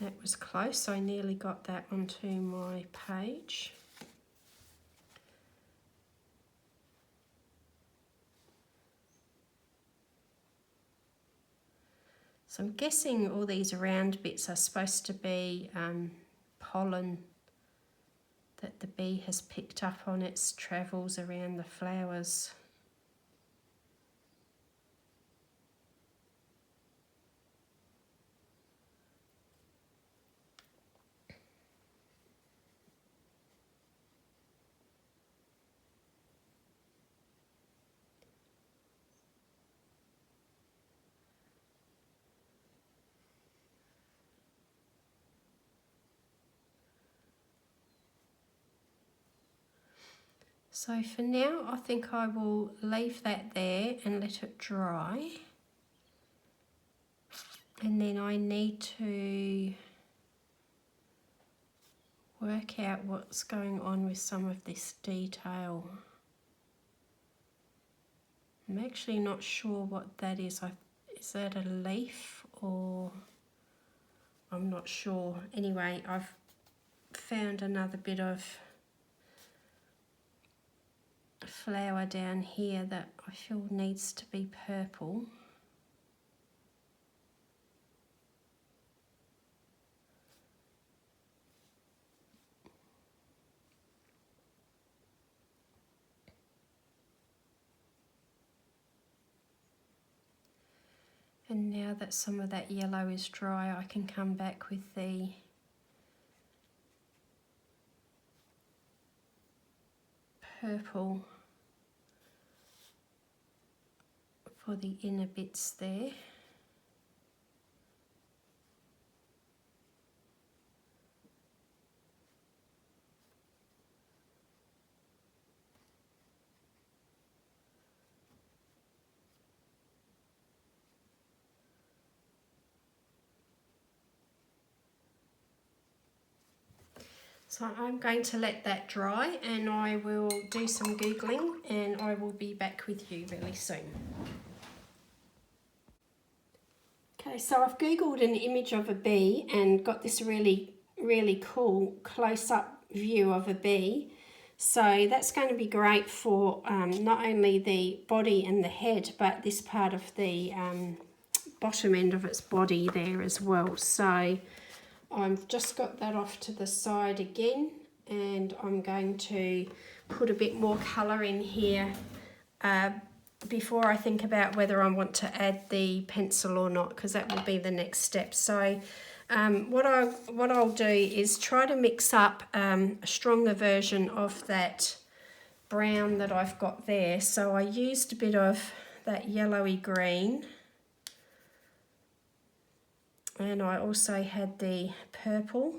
That was close, I nearly got that onto my page. So I'm guessing all these round bits are supposed to be pollen that the bee has picked up on its travels around the flowers. So for now, I think I will leave that there and let it dry. And then I need to work out what's going on with some of this detail. I'm actually not sure what that is. Is that a leaf or I'm not sure. Anyway, I've found another bit of flower down here that I feel needs to be purple. And now that some of that yellow is dry, I can come back with the purple for the inner bits there. So I'm going to let that dry and I will do some Googling and I will be back with you really soon. Okay, so I've googled an image of a bee and got this really cool close-up view of a bee. So that's going to be great for not only the body and the head, but this part of the bottom end of its body there as well. So I've just got that off to the side again, and I'm going to put a bit more colour in here before I think about whether I want to add the pencil or not, because that will be the next step. So what I'll do is try to mix up a stronger version of that brown that I've got there. So I used a bit of that yellowy green, and I also had the purple,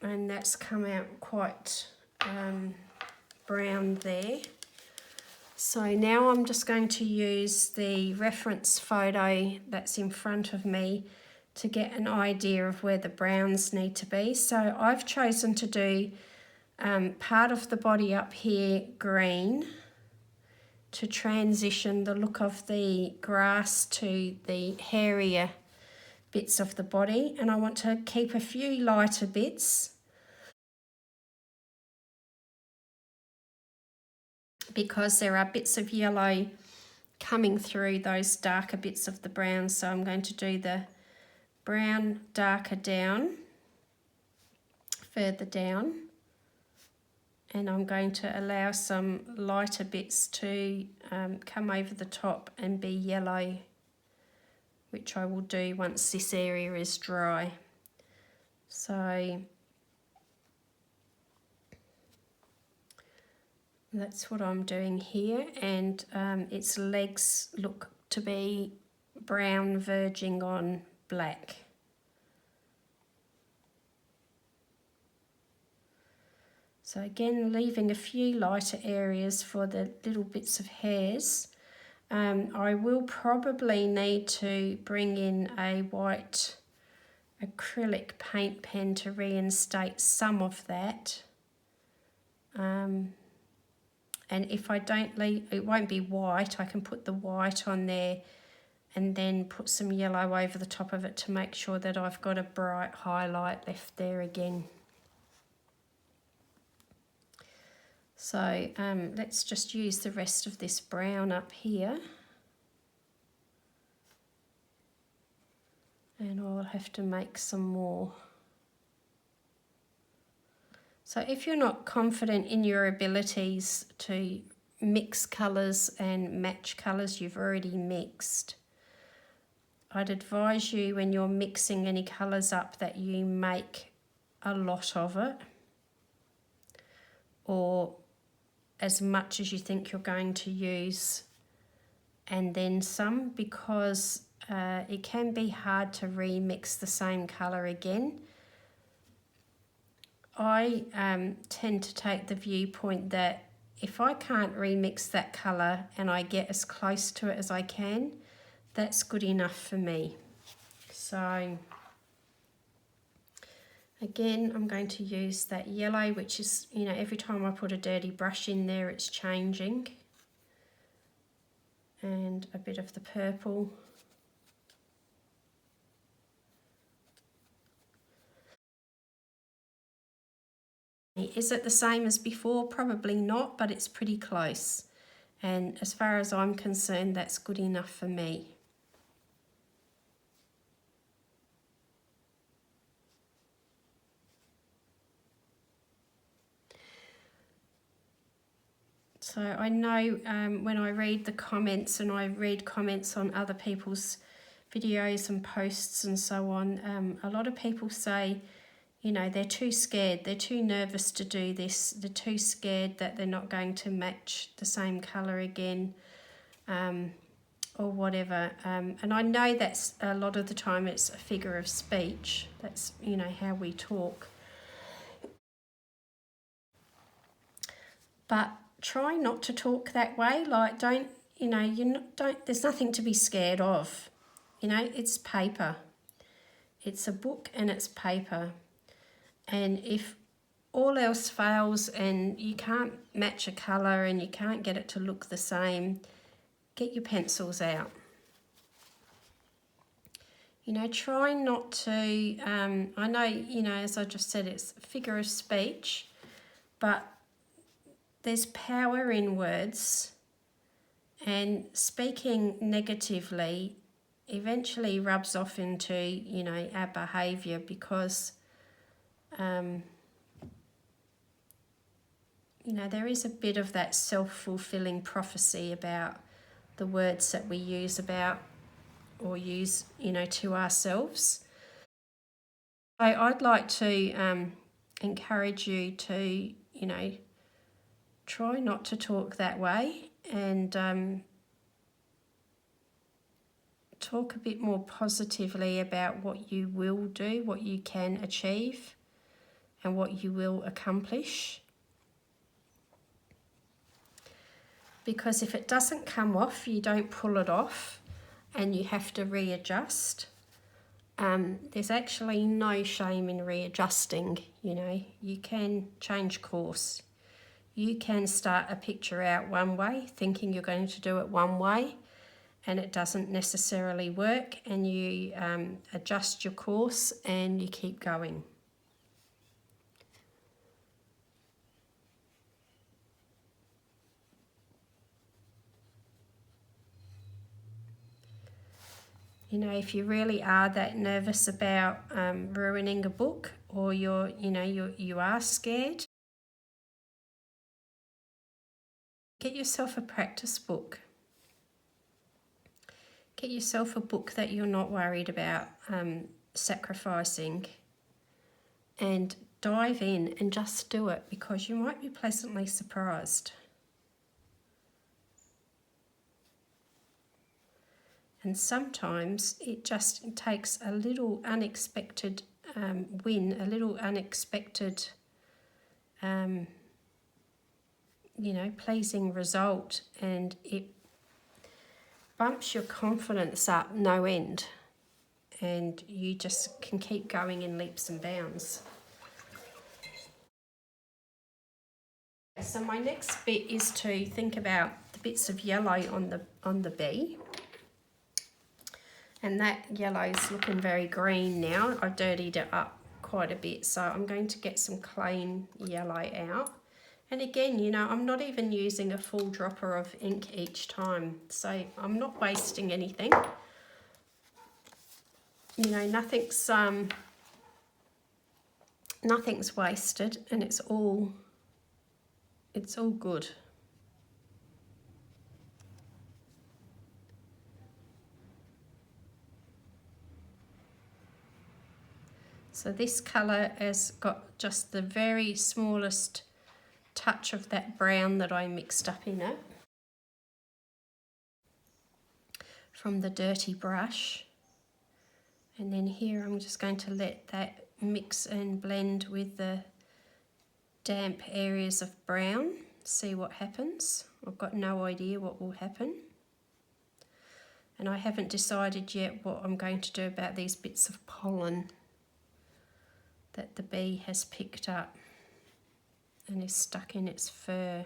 and that's come out quite brown there. So now I'm just going to use the reference photo that's in front of me to get an idea of where the browns need to be. So I've chosen to do part of the body up here green to transition the look of the grass to the hairier bits of the body, and I want to keep a few lighter bits because there are bits of yellow coming through those darker bits of the brown. So I'm going to do the brown darker down, further down, and I'm going to allow some lighter bits to come over the top and be yellow, which I will do once this area is dry. So that's what I'm doing here, and its legs look to be brown verging on black. So again, leaving a few lighter areas for the little bits of hairs. I will probably need to bring in a white acrylic paint pen to reinstate some of that. And if I don't leave, it won't be white, I can put the white on there and then put some yellow over the top of it to make sure that I've got a bright highlight left there again. So let's just use the rest of this brown up here. And I'll have to make some more. So if you're not confident in your abilities to mix colours and match colours you've already mixed, I'd advise you when you're mixing any colours up that you make a lot of it, or as much as you think you're going to use and then some, because it can be hard to remix the same colour again. I tend to take the viewpoint that if I can't remix that colour and I get as close to it as I can, that's good enough for me. So again, I'm going to use that yellow, which is, you know, every time I put a dirty brush in there, it's changing. And a bit of the purple. Is it the same as before? Probably not, but it's pretty close. And as far as I'm concerned, that's good enough for me. So I know when I read the comments and I read comments on other people's videos and posts and so on, a lot of people say, you know, they're too scared, they're too nervous to do this, they're too scared that they're not going to match the same colour again, or whatever. And I know that's a lot of the time it's a figure of speech. That's, you know, how we talk. But try not to talk that way. Like, don't, you know, there's nothing to be scared of. You know, it's paper. It's a book and it's paper. And if all else fails and you can't match a colour and you can't get it to look the same, get your pencils out. You know, try not to, I know, you know, as I just said, it's a figure of speech, but there's power in words, and speaking negatively eventually rubs off into, you know, our behaviour, because, you know, there is a bit of that self-fulfilling prophecy about the words that we use about, or use, you know, to ourselves. So I'd like to encourage you to, you know, try not to talk that way, and talk a bit more positively about what you will do, what you can achieve, and what you will accomplish. Because if it doesn't come off, you don't pull it off, and you have to readjust. There's actually no shame in readjusting. You know, you can change course. You can start a picture out one way, thinking you're going to do it one way, and it doesn't necessarily work, and you adjust your course and you keep going. You know, if you really are that nervous about ruining a book, or you are scared, get yourself a practice book. Get yourself a book that you're not worried about sacrificing, and dive in and just do it, because you might be pleasantly surprised. And sometimes it just takes a little unexpected win, a little unexpected, pleasing result, and it bumps your confidence up no end, and you just can keep going in leaps and bounds. So my next bit is to think about the bits of yellow on the bee. And that yellow's looking very green now. I've dirtied it up quite a bit, so I'm going to get some clean yellow out. And again, you know, I'm not even using a full dropper of ink each time, so I'm not wasting anything. You know, nothing's wasted, and it's all good. So this colour has got just the very smallest touch of that brown that I mixed up in it from the dirty brush. And then here I'm just going to let that mix and blend with the damp areas of brown, see what happens. I've got no idea what will happen. And I haven't decided yet what I'm going to do about these bits of pollen that the bee has picked up and is stuck in its fur.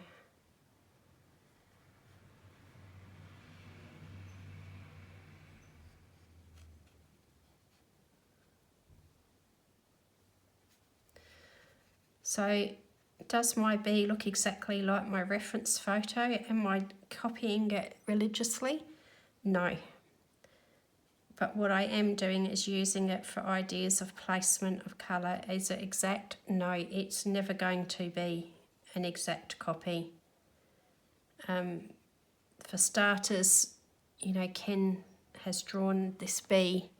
So does my bee look exactly like my reference photo? Am I copying it religiously? No. But what I am doing is using it for ideas of placement of colour. Is it exact? No, it's never going to be an exact copy. For starters, you know, Ken has drawn this bee.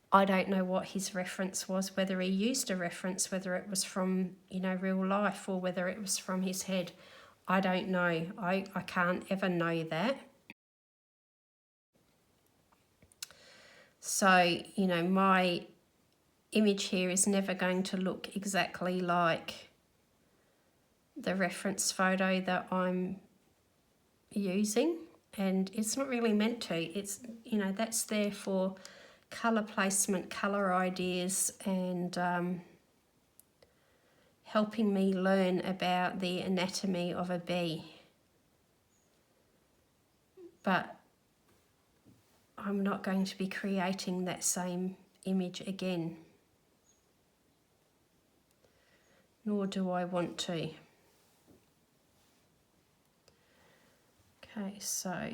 I don't know what his reference was, whether he used a reference, whether it was from, you know, real life, or whether it was from his head. I don't know. I can't ever know that. So, you know, my image here is never going to look exactly like the reference photo that I'm using, and it's not really meant to. It's, you know, that's there for colour placement, colour ideas, and helping me learn about the anatomy of a bee. but I'm not going to be creating that same image again, nor do I want to. Okay, so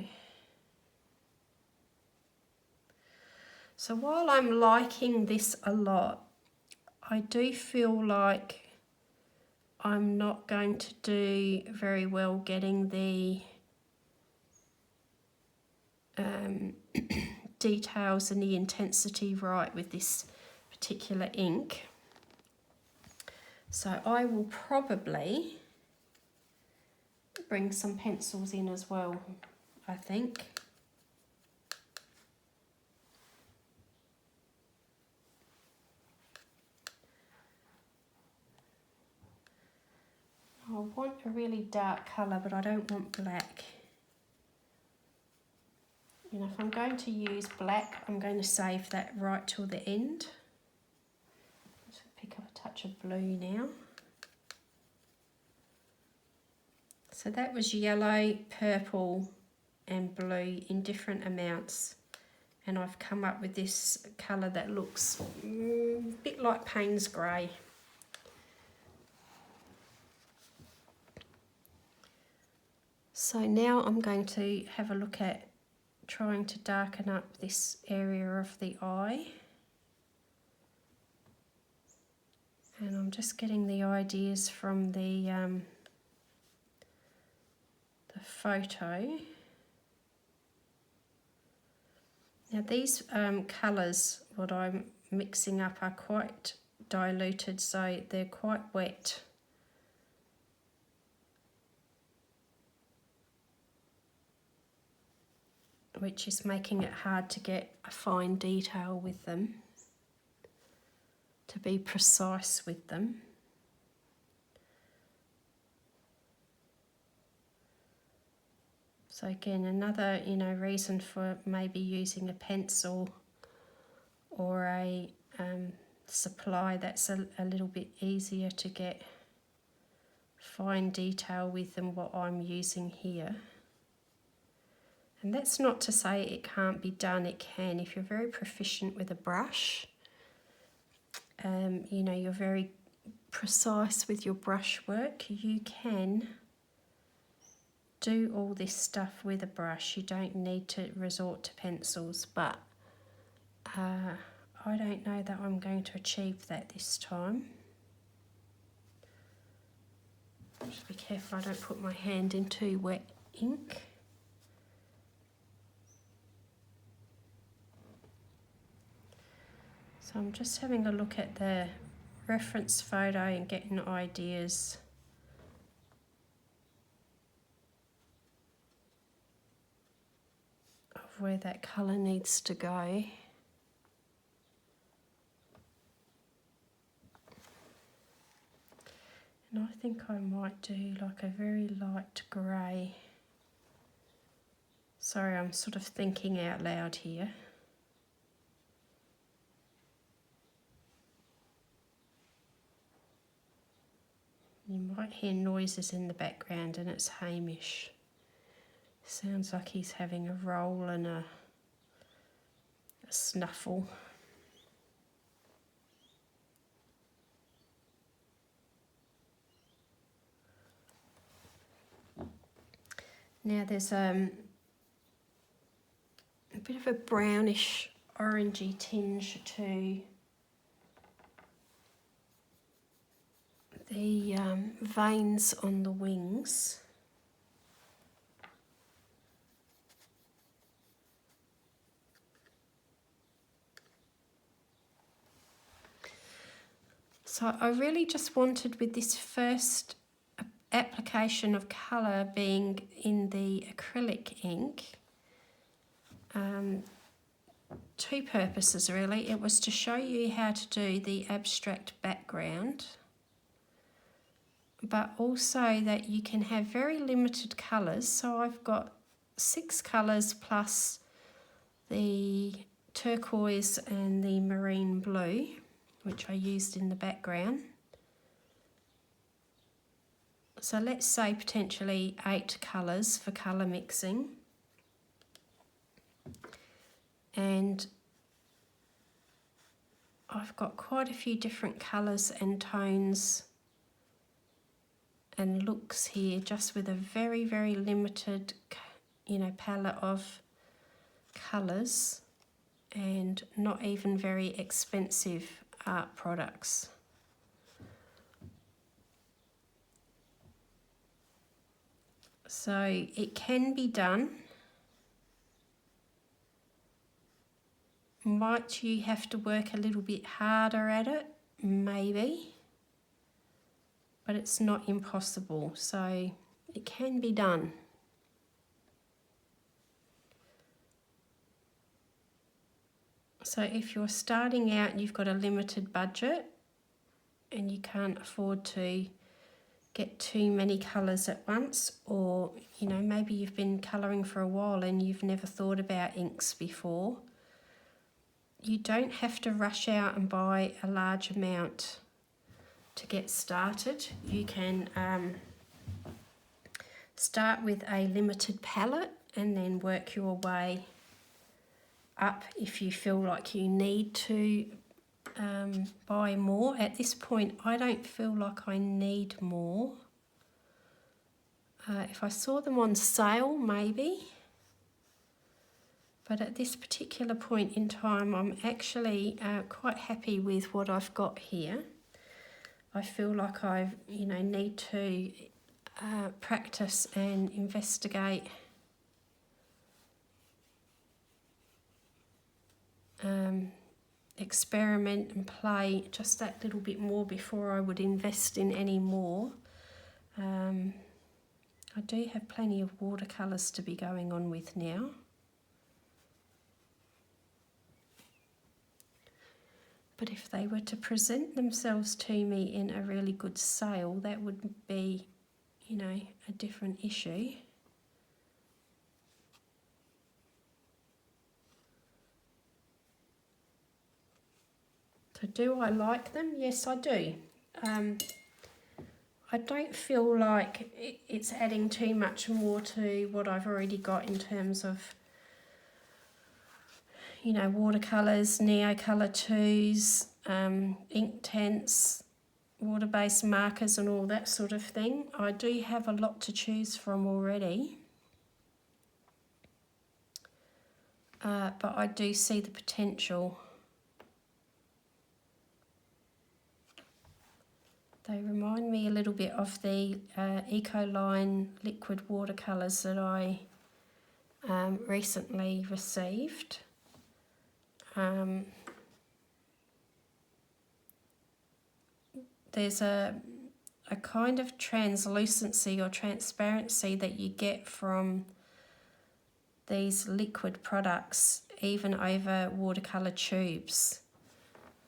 while I'm liking this a lot, I do feel like I'm not going to do very well getting the details and the intensity right with this particular ink. So I will probably bring some pencils in as well, I think. I want a really dark colour, but I don't want black. You know, if I'm going to use black, I'm going to save that right till the end. Let's pick up a touch of blue now. So that was yellow, purple and blue in different amounts. And I've come up with this colour that looks a bit like Payne's Grey. So now I'm going to have a look at trying to darken up this area of the eye. And I'm just getting the ideas from the photo. Now these colours, what I'm mixing up, are quite diluted, so they're quite wet. Which is making it hard to get a fine detail with them, to be precise with them. So again, another, reason for maybe using a pencil or a supply that's a little bit easier to get fine detail with than what I'm using here. And that's not to say it can't be done, it can. If you're very proficient with a brush, you're very precise with your brush work, you can do all this stuff with a brush. You don't need to resort to pencils, but I don't know that I'm going to achieve that this time. Just be careful I don't put my hand in too wet ink. So I'm just having a look at the reference photo and getting ideas. Of where that colour needs to go. And I think I might do like a very light grey. Sorry, I'm sort of thinking out loud here. You might hear noises in the background and it's Hamish. Sounds like he's having a roll and a snuffle. Now there's a bit of a brownish orangey tinge to the veins on the wings. So I really just wanted, with this first application of colour being in the acrylic ink, two purposes really. It was to show you how to do the abstract background, but also that you can have very limited colours. So I've got 6 colours plus the turquoise and the marine blue, which I used in the background. So let's say potentially 8 colours for colour mixing. and I've got quite a few different colours and tones and looks here, just with a very, very limited, palette of colours, and not even very expensive art products. So it can be done. Might you have to work a little bit harder at it? Maybe. But it's not impossible, so it can be done. So if you're starting out and you've got a limited budget and you can't afford to get too many colours at once, or maybe you've been colouring for a while and you've never thought about inks before, you don't have to rush out and buy a large amount to get started. You can start with a limited palette and then work your way up if you feel like you need to buy more. At this point, I don't feel like I need more. If I saw them on sale, maybe. But at this particular point in time, I'm actually quite happy with what I've got here. I feel like I need to practice and investigate experiment and play just that little bit more before I would invest in any more. I do have plenty of watercolours to be going on with now. But if they were to present themselves to me in a really good sale, that would be, a different issue. So do I like them? Yes, I do. I don't feel like it's adding too much more to what I've already got in terms of, watercolours, Neocolor 2s, Inktense, water-based markers and all that sort of thing. I do have a lot to choose from already. But I do see the potential. They remind me a little bit of the Ecoline liquid watercolours that I recently received. There's a kind of translucency or transparency that you get from these liquid products, even over watercolour tubes.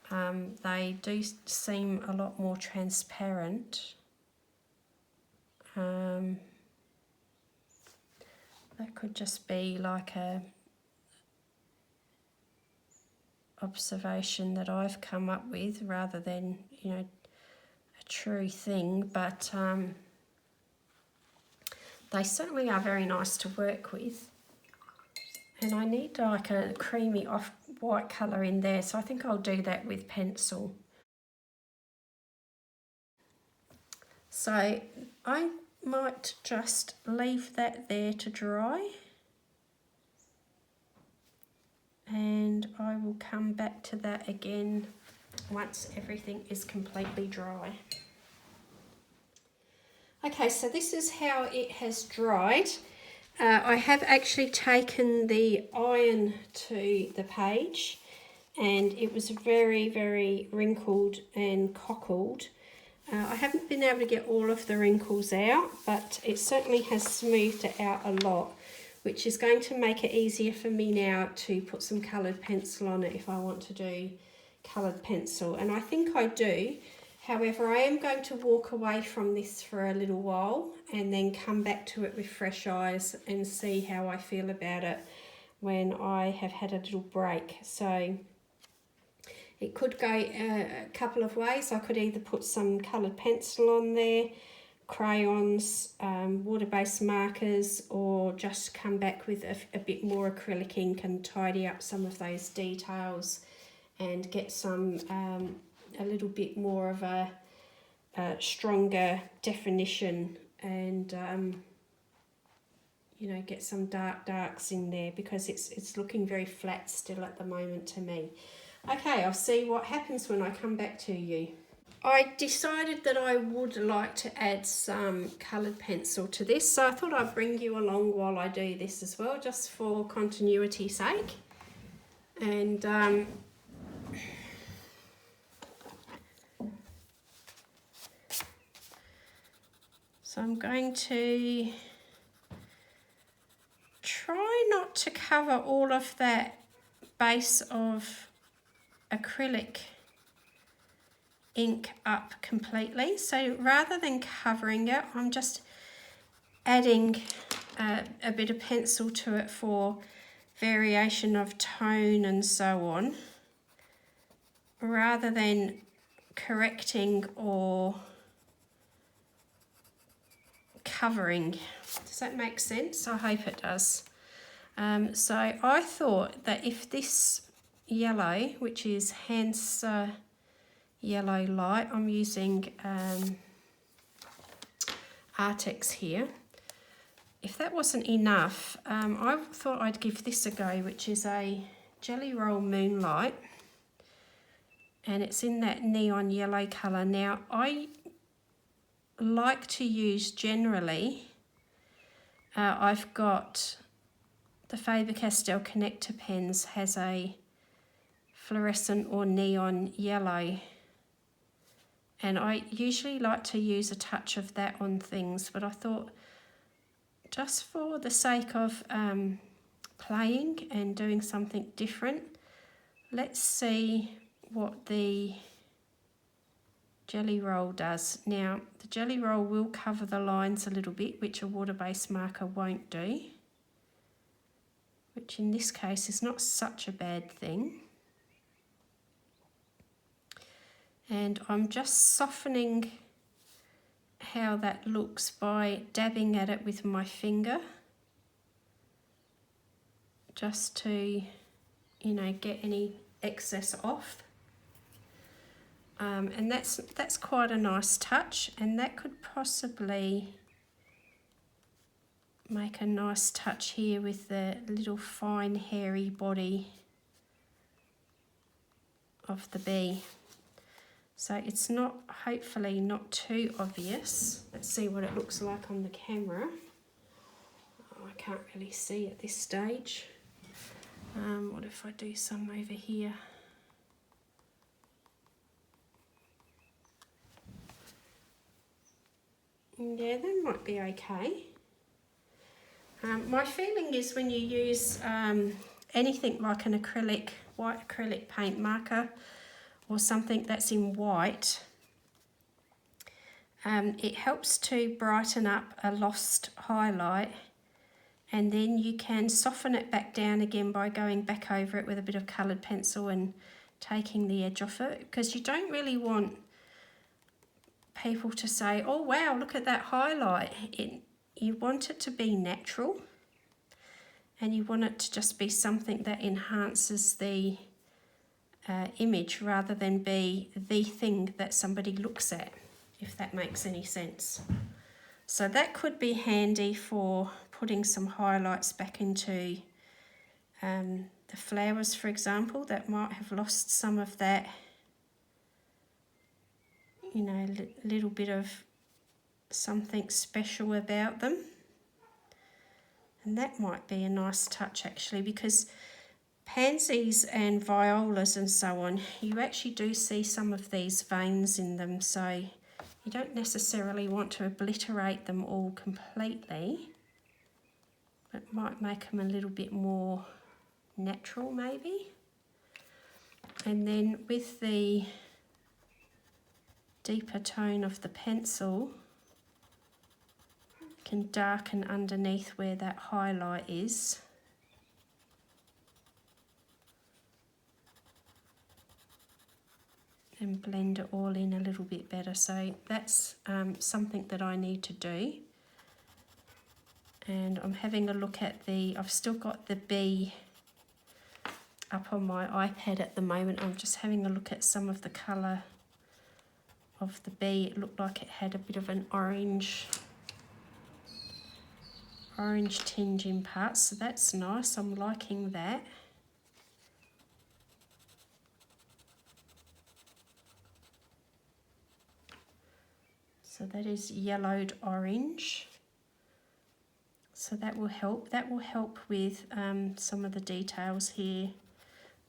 They do seem a lot more transparent. That could just be like a observation that I've come up with rather than, a true thing, but they certainly are very nice to work with. And I need like a creamy off-white colour in there, so I think I'll do that with pencil. So I might just leave that there to dry. And I will come back to that again once everything is completely dry. Okay, so this is how it has dried. I have actually taken the iron to the page, and it was very, very wrinkled and cockled. I haven't been able to get all of the wrinkles out, but it certainly has smoothed it out a lot, which is going to make it easier for me now to put some coloured pencil on it if I want to do coloured pencil. And I think I do. However, I am going to walk away from this for a little while and then come back to it with fresh eyes and see how I feel about it when I have had a little break. So it could go a couple of ways. I could either put some coloured pencil on there, crayons, water-based markers, or just come back with a bit more acrylic ink and tidy up some of those details and get some a little bit more of a stronger definition, and you know, get some darks in there, because it's looking very flat still at the moment to me. Okay, I'll see what happens when I come back to you. I decided that I would like to add some coloured pencil to this, so I thought I'd bring you along while I do this as well, just for continuity's sake. And so I'm going to try not to cover all of that base of acrylic ink up completely. So rather than covering it, I'm just adding a bit of pencil to it for variation of tone and so on, rather than correcting or covering. Does that make sense? I hope it does. So I thought that if this yellow, which is Hansa Yellow Light, I'm using Artex here, if that wasn't enough, I thought I'd give this a go, which is a Jelly Roll Moonlight, and it's in that neon yellow colour. Now I like to use generally, I've got the Faber-Castell Connector pens has a fluorescent or neon yellow, and I usually like to use a touch of that on things, but I thought just for the sake of playing and doing something different, let's see what the Jelly Roll does. Now the Jelly Roll will cover the lines a little bit, which a water-based marker won't do, which in this case is not such a bad thing. And I'm just softening how that looks by dabbing at it with my finger, just to, you know, get any excess off. And that's quite a nice touch, and that could possibly make a nice touch here with the little fine hairy body of the bee. So it's not, hopefully not too obvious. Let's see what it looks like on the camera. Oh, I can't really see at this stage. What if I do some over here? Yeah, that might be okay. My feeling is when you use anything like an acrylic, white acrylic paint marker, or something that's in white, it helps to brighten up a lost highlight, and then you can soften it back down again by going back over it with a bit of coloured pencil and taking the edge off it, because you don't really want people to say, oh wow, look at that highlight. You want it to be natural, and you want it to just be something that enhances the image rather than be the thing that somebody looks at, if that makes any sense. So that could be handy for putting some highlights back into the flowers, for example, that might have lost some of that, you know, little bit of something special about them. And that might be a nice touch actually, because pansies and violas and so on, you actually do see some of these veins in them, so you don't necessarily want to obliterate them all completely, but might make them a little bit more natural maybe. And then with the deeper tone of the pencil, can darken underneath where that highlight is. and blend it all in a little bit better. So that's something that I need to do. And I'm having a look at I've still got the bee up on my iPad at the moment. I'm just having a look at some of the colour of the bee. It looked like it had a bit of an orange tinge in parts, so that's nice. I'm liking that. So that is yellowed orange. So that will help. That will help with some of the details here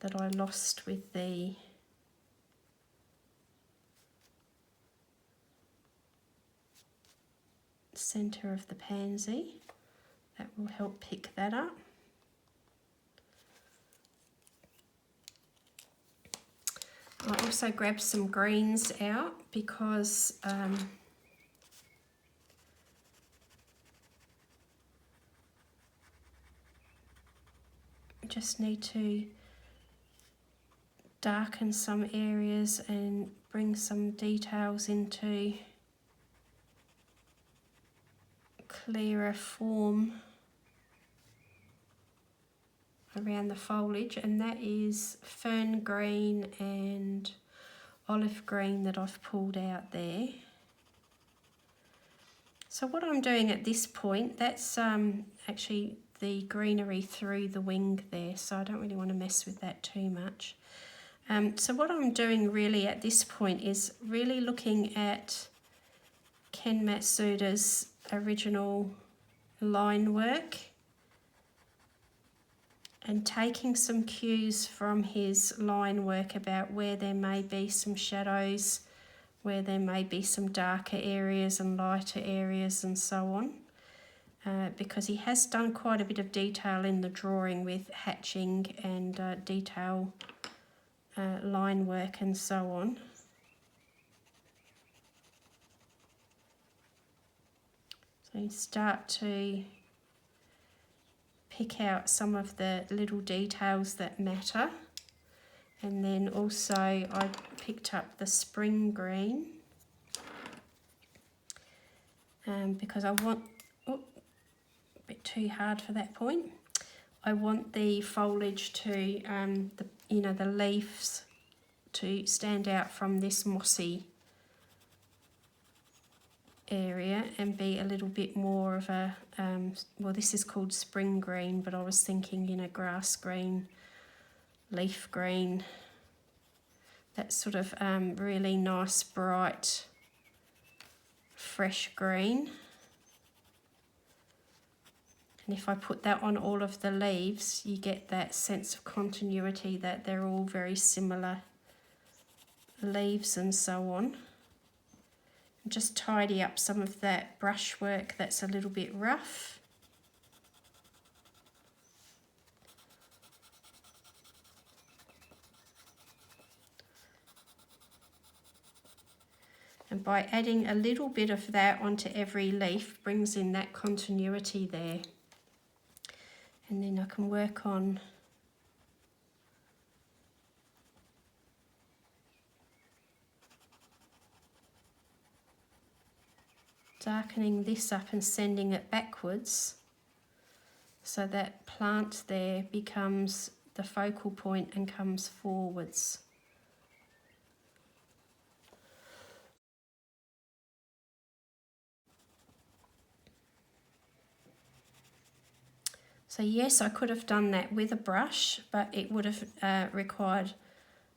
that I lost with the centre of the pansy. That will help pick that up. I also grabbed some greens out because I just need to darken some areas and bring some details into clearer form around the foliage, and that is fern green and olive green that I've pulled out there. So what I'm doing at this point, that's actually the greenery through the wing there, so I don't really want to mess with that too much. So what I'm doing really at this point is really looking at Ken Matsuda's original line work and taking some cues from his line work about where there may be some shadows, where there may be some darker areas and lighter areas and so on. Because he has done quite a bit of detail in the drawing with hatching and detail line work and so on. So you start to pick out some of the little details that matter. And then also I picked up the spring green because I want, a bit too hard for that point. I want the foliage to, the leaves to stand out from this mossy area and be a little bit more of a, well, this is called spring green, but I was thinking, grass green, leaf green, that sort of really nice, bright, fresh green. And if I put that on all of the leaves, you get that sense of continuity that they're all very similar leaves and so on. And just tidy up some of that brushwork that's a little bit rough. And by adding a little bit of that onto every leaf brings in that continuity there. And then I can work on darkening this up and sending it backwards so that plant there becomes the focal point and comes forwards. So yes, I could have done that with a brush, but it would have required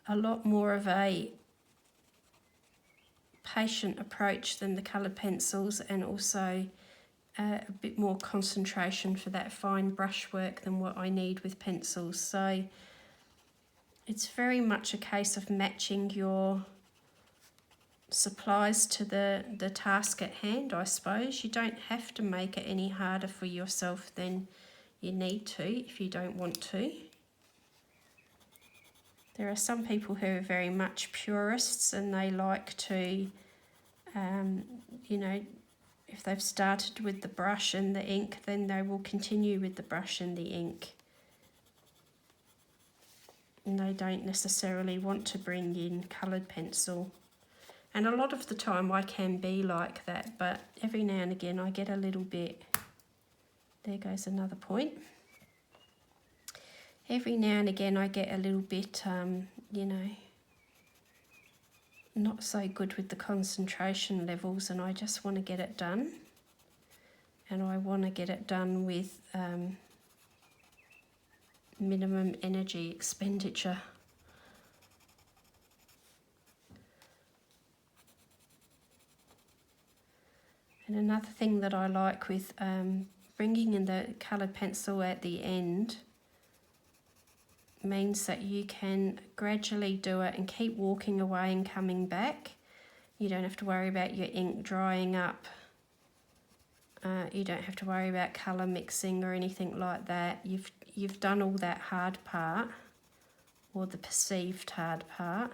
a lot more of a patient approach than the coloured pencils, and also a bit more concentration for that fine brushwork than what I need with pencils. So it's very much a case of matching your supplies to the task at hand, I suppose. You don't have to make it any harder for yourself than you need to if you don't want to. There are some people who are very much purists and they like to, if they've started with the brush and the ink, then they will continue with the brush and the ink. and they don't necessarily want to bring in coloured pencil. And a lot of the time I can be like that, but every now and again I get a little bit, there goes another point. Every now and again I get a little bit, you know, not so good with the concentration levels, and I just want to get it done. And I want to get it done with minimum energy expenditure. And another thing that I like with bringing in the coloured pencil at the end means that you can gradually do it and keep walking away and coming back. You don't have to worry about your ink drying up. You don't have to worry about colour mixing or anything like that. You've done all that hard part, or the perceived hard part.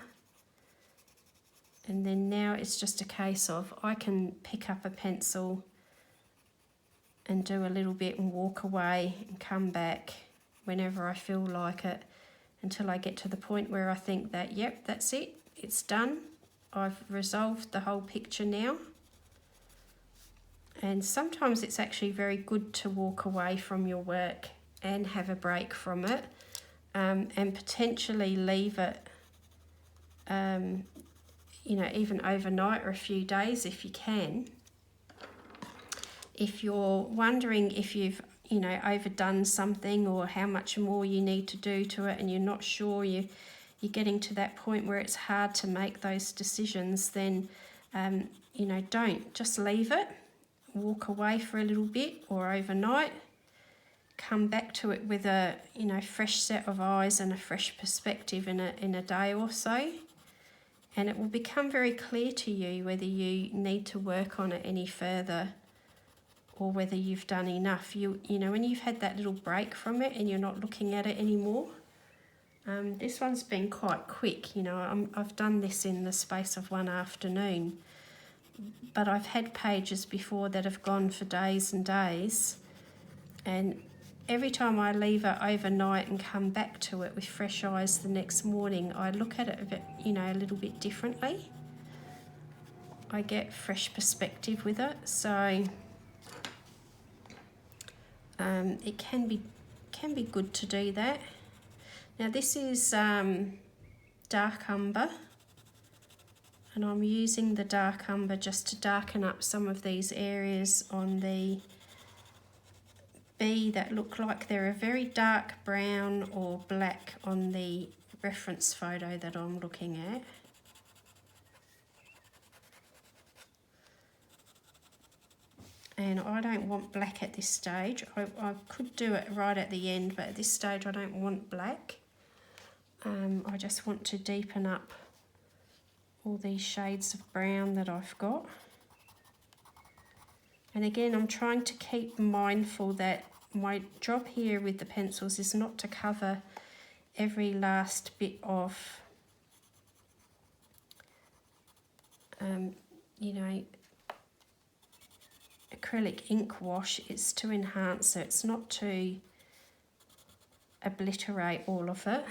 And then now it's just a case of I can pick up a pencil and do a little bit and walk away and come back whenever I feel like it, until I get to the point where I think that, yep, that's it, it's done. I've resolved the whole picture now. And sometimes it's actually very good to walk away from your work and have a break from it, and potentially leave it, you know, even overnight or a few days if you can. If you're wondering if you've, you know, overdone something or how much more you need to do to it, and you're not sure, you're getting to that point where it's hard to make those decisions, then, you know, don't. Just leave it. Walk away for a little bit or overnight. Come back to it with a, you know, fresh set of eyes and a fresh perspective in a day or so. And it will become very clear to you whether you need to work on it any further or whether you've done enough. You know, when you've had that little break from it and you're not looking at it anymore. This one's been quite quick, you know, I've done this in the space of one afternoon. But I've had pages before that have gone for days and days. And every time I leave it overnight and come back to it with fresh eyes the next morning, I look at it a bit, you know, a little bit differently. I get fresh perspective with it. So it can be good to do that. Now this is dark umber, and I'm using the dark umber just to darken up some of these areas on the bee that look like they're a very dark brown or black on the reference photo that I'm looking at. And I don't want black at this stage. I could do it right at the end, but at this stage I don't want black. I just want to deepen up all these shades of brown that I've got. And again, I'm trying to keep mindful that my job here with the pencils is not to cover every last bit of, you know, acrylic ink wash. It's to enhance it. It's not to obliterate all of it.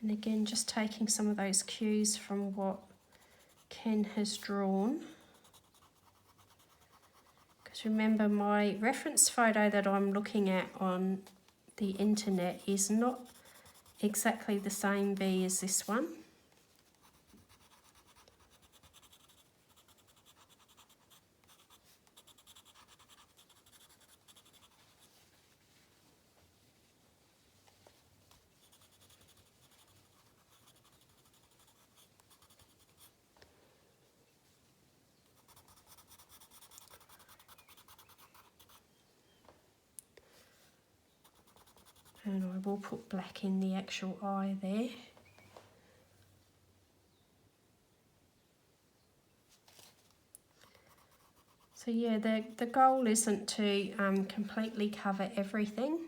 And again, just taking some of those cues from what Ken has drawn. Because remember, my reference photo that I'm looking at on the internet is not exactly the same bee as this one. And I will put black in the actual eye there. So yeah, the goal isn't to completely cover everything.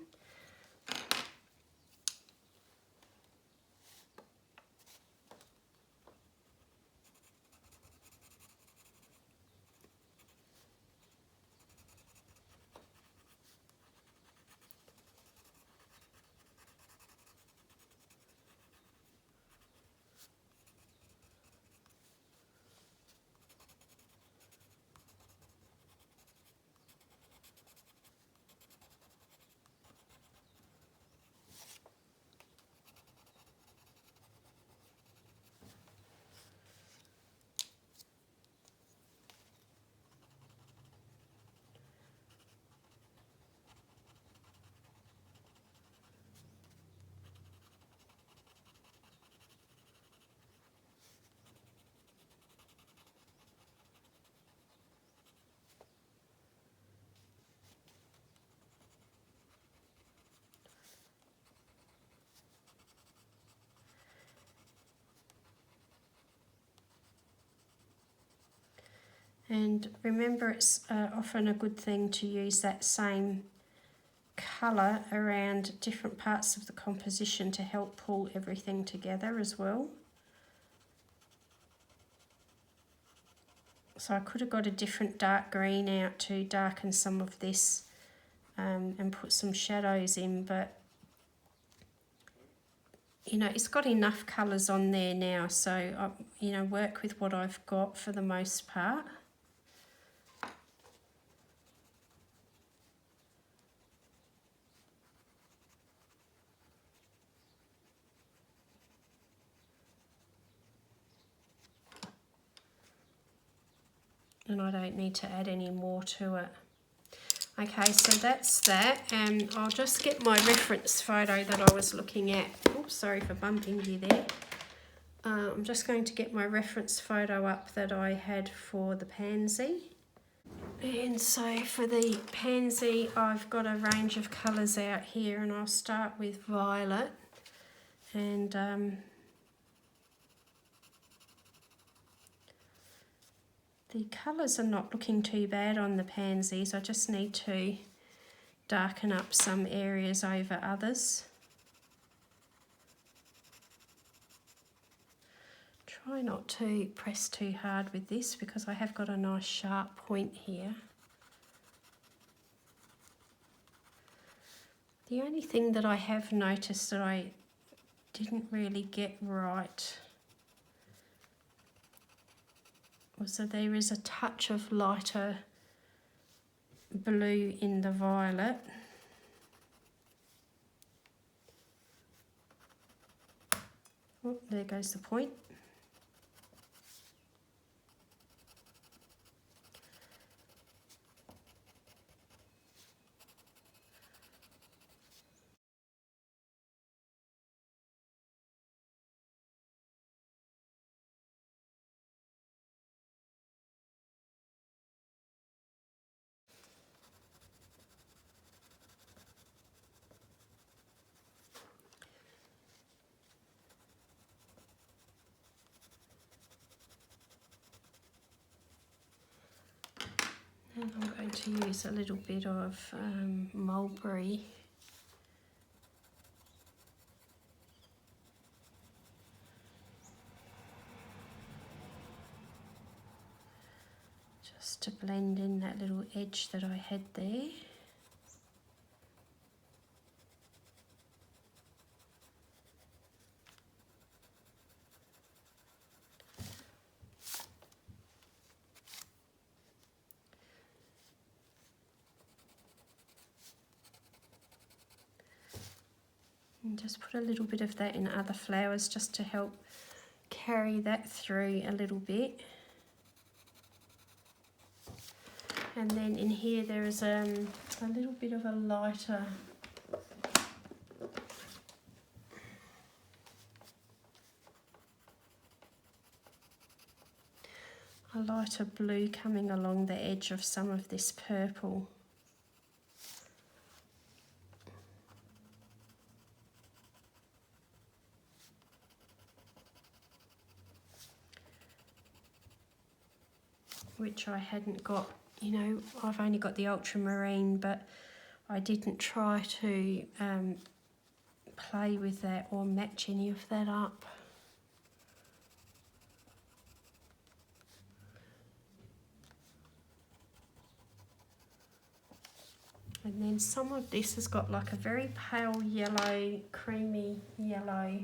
And remember, it's often a good thing to use that same colour around different parts of the composition to help pull everything together as well. So I could have got a different dark green out to darken some of this and put some shadows in, but you know, it's got enough colours on there now, so I, you know, work with what I've got for the most part. And I don't need to add any more to it. Okay, so that's that, and I'll just get my reference photo that I was looking at. Oops, sorry for bumping you there. I'm just going to get my reference photo up that I had for the pansy. And so for the pansy, I've got a range of colours out here, and I'll start with violet. And the colours are not looking too bad on the pansies. I just need to darken up some areas over others. Try not to press too hard with this because I have got a nice sharp point here. The only thing that I have noticed that I didn't really get right was that there is a touch of lighter blue in the violet. Oh, there goes the point. And I'm going to use a little bit of mulberry. Just to blend in that little edge that I had there. And just put a little bit of that in other flowers just to help carry that through a little bit. And then in here there is a little bit of a lighter blue coming along the edge of some of this purple. Which I hadn't got, you know, I've only got the ultramarine, but I didn't try to play with that or match any of that up. And then some of this has got like a very pale yellow, creamy yellow.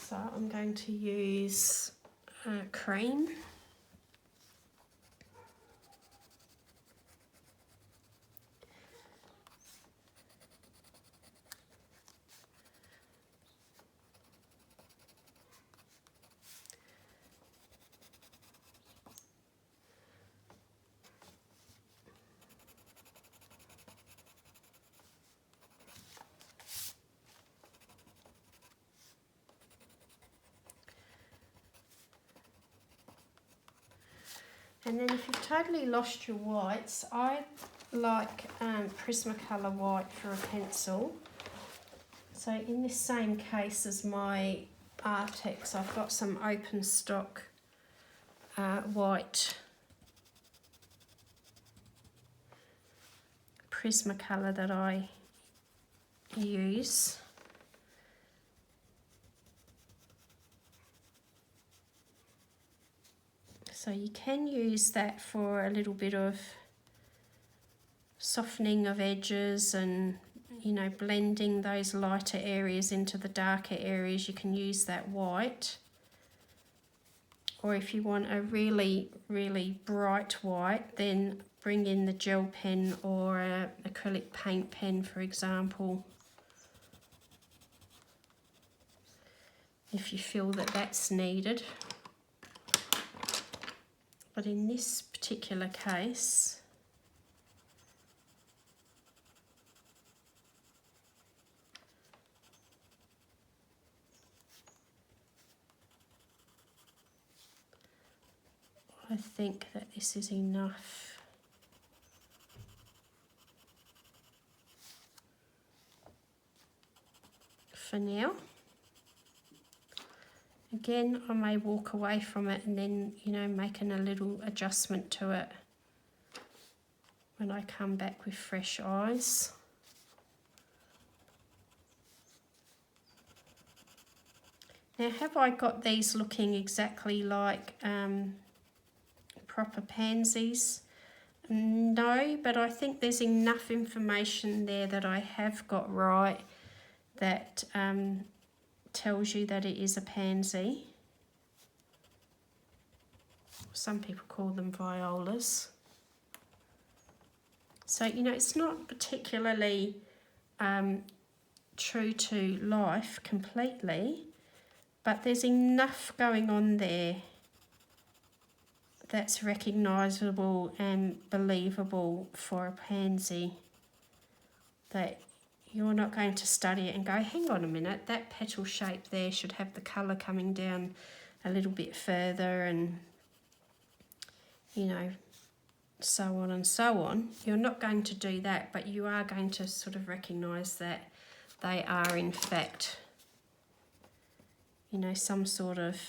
So I'm going to use cream. And then if you've totally lost your whites, I like Prismacolor white for a pencil. So in this same case as my Artex, I've got some open stock white Prismacolor that I use. So you can use that for a little bit of softening of edges and, you know, blending those lighter areas into the darker areas. You can use that white. Or if you want a really, really bright white, then bring in the gel pen or an acrylic paint pen, for example, if you feel that that's needed. But in this particular case, I think that this is enough. For now. Again, I may walk away from it and then, you know, making a little adjustment to it when I come back with fresh eyes. Now, have I got these looking exactly like proper pansies? No, but I think there's enough information there that I have got right that tells you that it is a pansy. Some people call them violas. So, you know, it's not particularly true to life completely, but there's enough going on there that's recognisable and believable for a pansy that you're not going to study it and go, hang on a minute, that petal shape there should have the colour coming down a little bit further, and, you know, so on and so on. You're not going to do that, but you are going to sort of recognise that they are in fact, you know, some sort of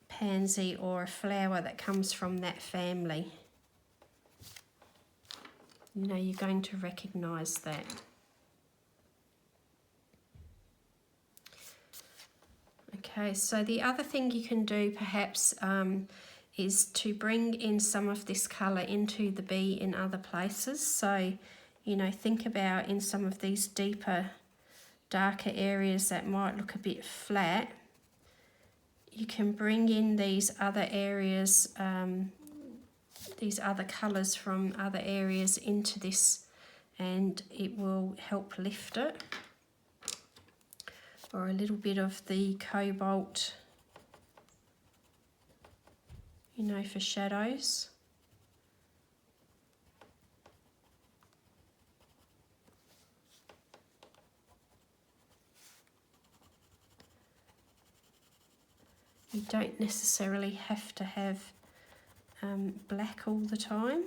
pansy or a flower that comes from that family. You know, you're going to recognise that. Okay, so the other thing you can do perhaps is to bring in some of this colour into the bee in other places. So, you know, think about in some of these deeper, darker areas that might look a bit flat, you can bring in these other areas, these other colours from other areas into this, and it will help lift it. Or a little bit of the cobalt, you know, for shadows. You don't necessarily have to have black all the time.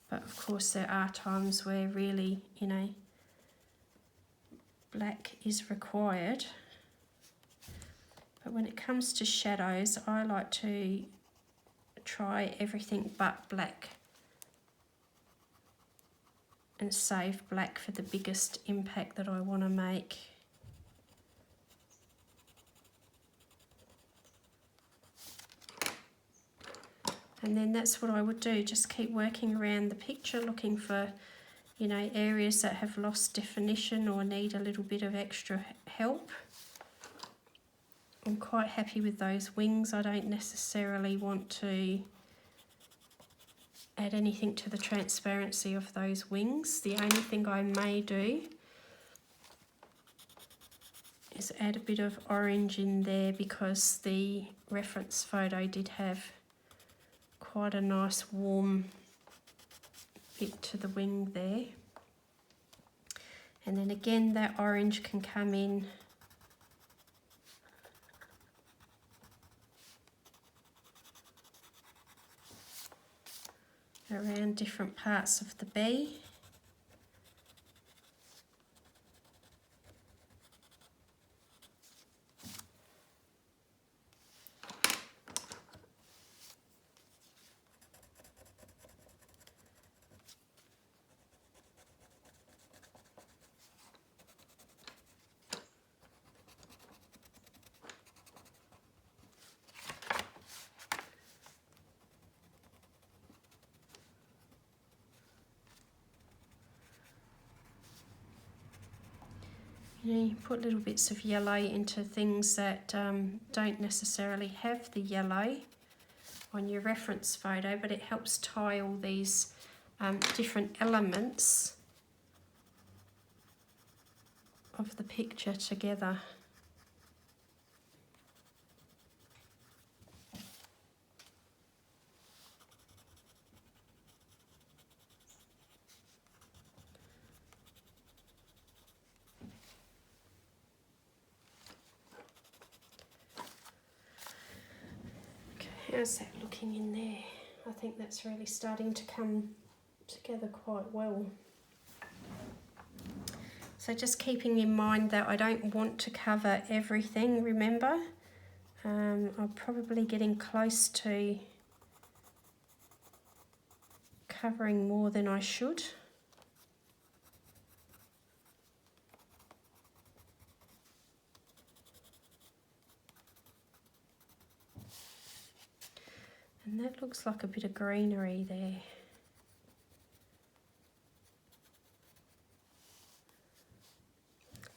But of course there are times where really, you know, black is required. But when it comes to shadows, I like to try everything but black and save black for the biggest impact that I want to make. And then that's what I would do, just keep working around the picture, looking for, you know, areas that have lost definition or need a little bit of extra help. I'm quite happy with those wings. I don't necessarily want to add anything to the transparency of those wings. The only thing I may do is add a bit of orange in there, because the reference photo did have quite a nice warm bit to the wing there. And then again, that orange can come in around different parts of the bee. You know, you put little bits of yellow into things that don't necessarily have the yellow on your reference photo, but it helps tie all these different elements of the picture together. How's that looking in there? I think that's really starting to come together quite well. So just keeping in mind that I don't want to cover everything, remember. I'm probably getting close to covering more than I should. And that looks like a bit of greenery there.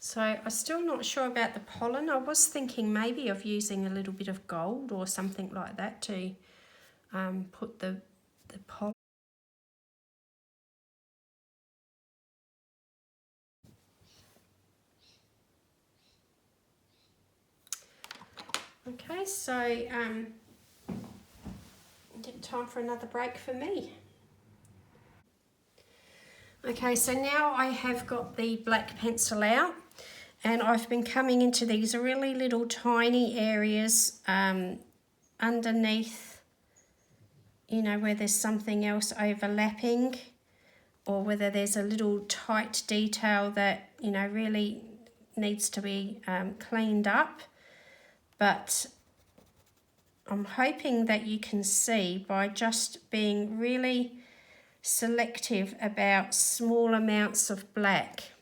So I'm still not sure about the pollen. I was thinking maybe of using a little bit of gold or something like that to put the pollen. Okay, so time for another break for me. Okay, so now I have got the black pencil out, and I've been coming into these really little tiny areas underneath, you know, where there's something else overlapping, or whether there's a little tight detail that, you know, really needs to be cleaned up. But I'm hoping that you can see by just being really selective about small amounts of black.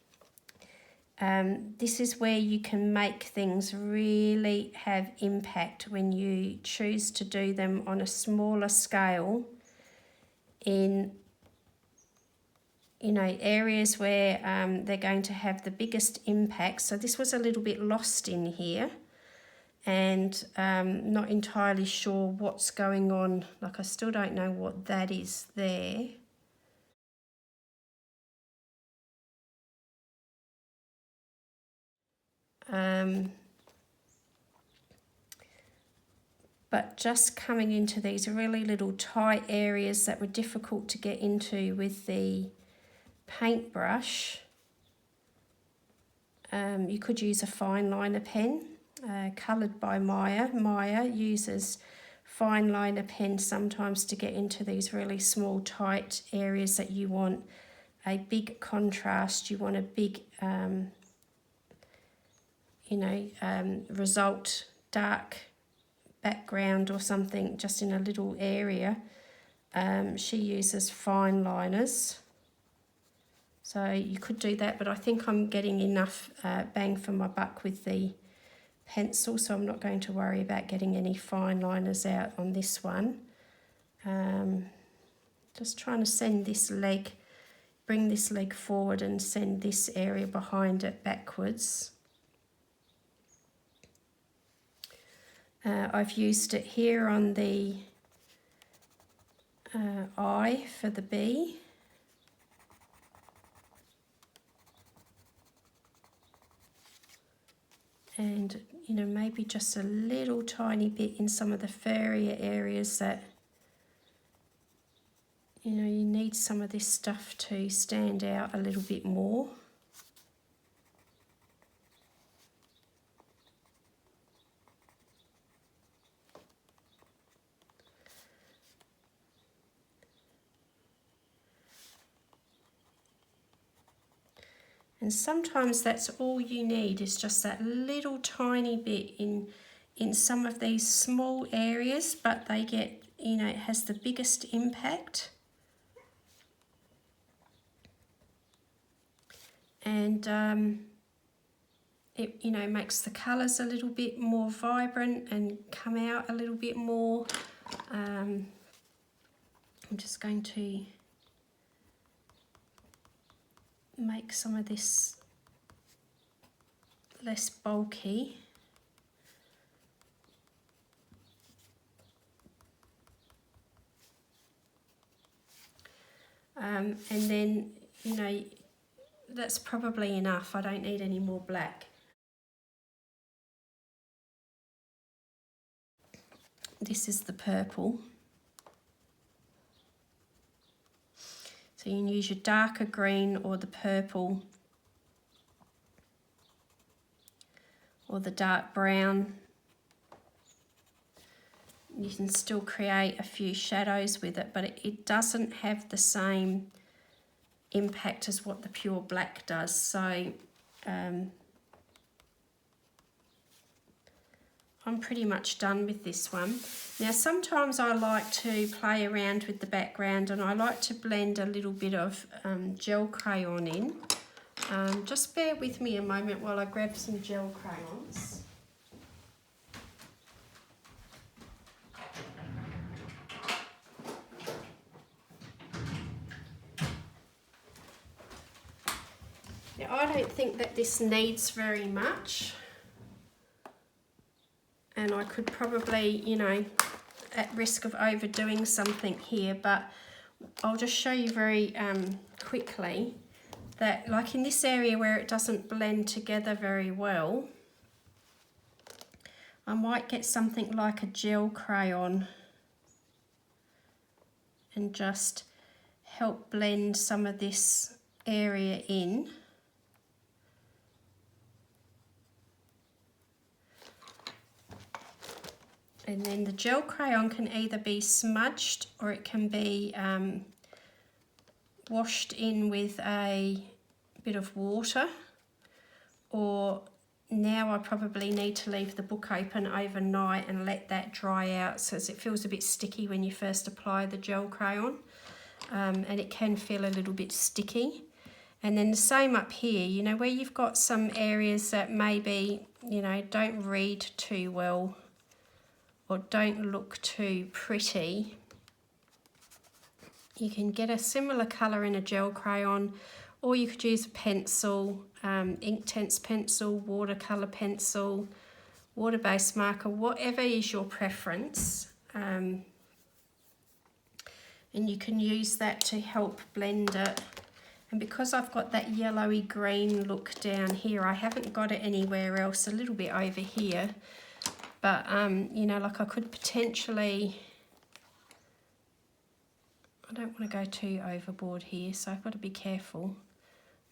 This is where you can make things really have impact when you choose to do them on a smaller scale in, you know, areas where they're going to have the biggest impact. So this was a little bit lost in here, and not entirely sure what's going on. Like, I still don't know what that is there. But just coming into these really little tight areas that were difficult to get into with the paintbrush. You could use a fine liner pen, coloured by Maya. Maya uses fine liner pen sometimes to get into these really small tight areas that you want a big contrast, you want a big result, dark background or something just in a little area. She uses fine liners, so you could do that, but I think I'm getting enough bang for my buck with the pencil, so I'm not going to worry about getting any fine liners out on this one. Just trying to send this leg, bring this leg forward and send this area behind it backwards. I've used it here on the eye for the bee. And, you know, maybe just a little tiny bit in some of the furrier areas that, you know, you need some of this stuff to stand out a little bit more. And sometimes that's all you need, is just that little tiny bit in some of these small areas, but they get, you know, it has the biggest impact. And it, you know, makes the colours a little bit more vibrant and come out a little bit more. I'm just going to make some of this less bulky. And then, you know, that's probably enough. I don't need any more black. This is the purple. So you can use your darker green or the purple or the dark brown. You can still create a few shadows with it, but it doesn't have the same impact as what the pure black does. So I'm pretty much done with this one. Now sometimes I like to play around with the background, and I like to blend a little bit of gel crayon in. Just bear with me a moment while I grab some gel crayons. Now I don't think that this needs very much. And I could probably, you know, at risk of overdoing something here, but I'll just show you very quickly that, like in this area where it doesn't blend together very well, I might get something like a gel crayon and just help blend some of this area in. And then the gel crayon can either be smudged or it can be washed in with a bit of water, or now I probably need to leave the book open overnight and let that dry out, so it feels a bit sticky when you first apply the gel crayon, and it can feel a little bit sticky. And then the same up here, you know, where you've got some areas that maybe, you know, don't read too well or don't look too pretty, you can get a similar colour in a gel crayon, or you could use a pencil, Inktense pencil, watercolour pencil, water-based marker, whatever is your preference. And you can use that to help blend it. And because I've got that yellowy green look down here, I haven't got it anywhere else, a little bit over here. But, you know, like I could potentially, I don't want to go too overboard here, so I've got to be careful.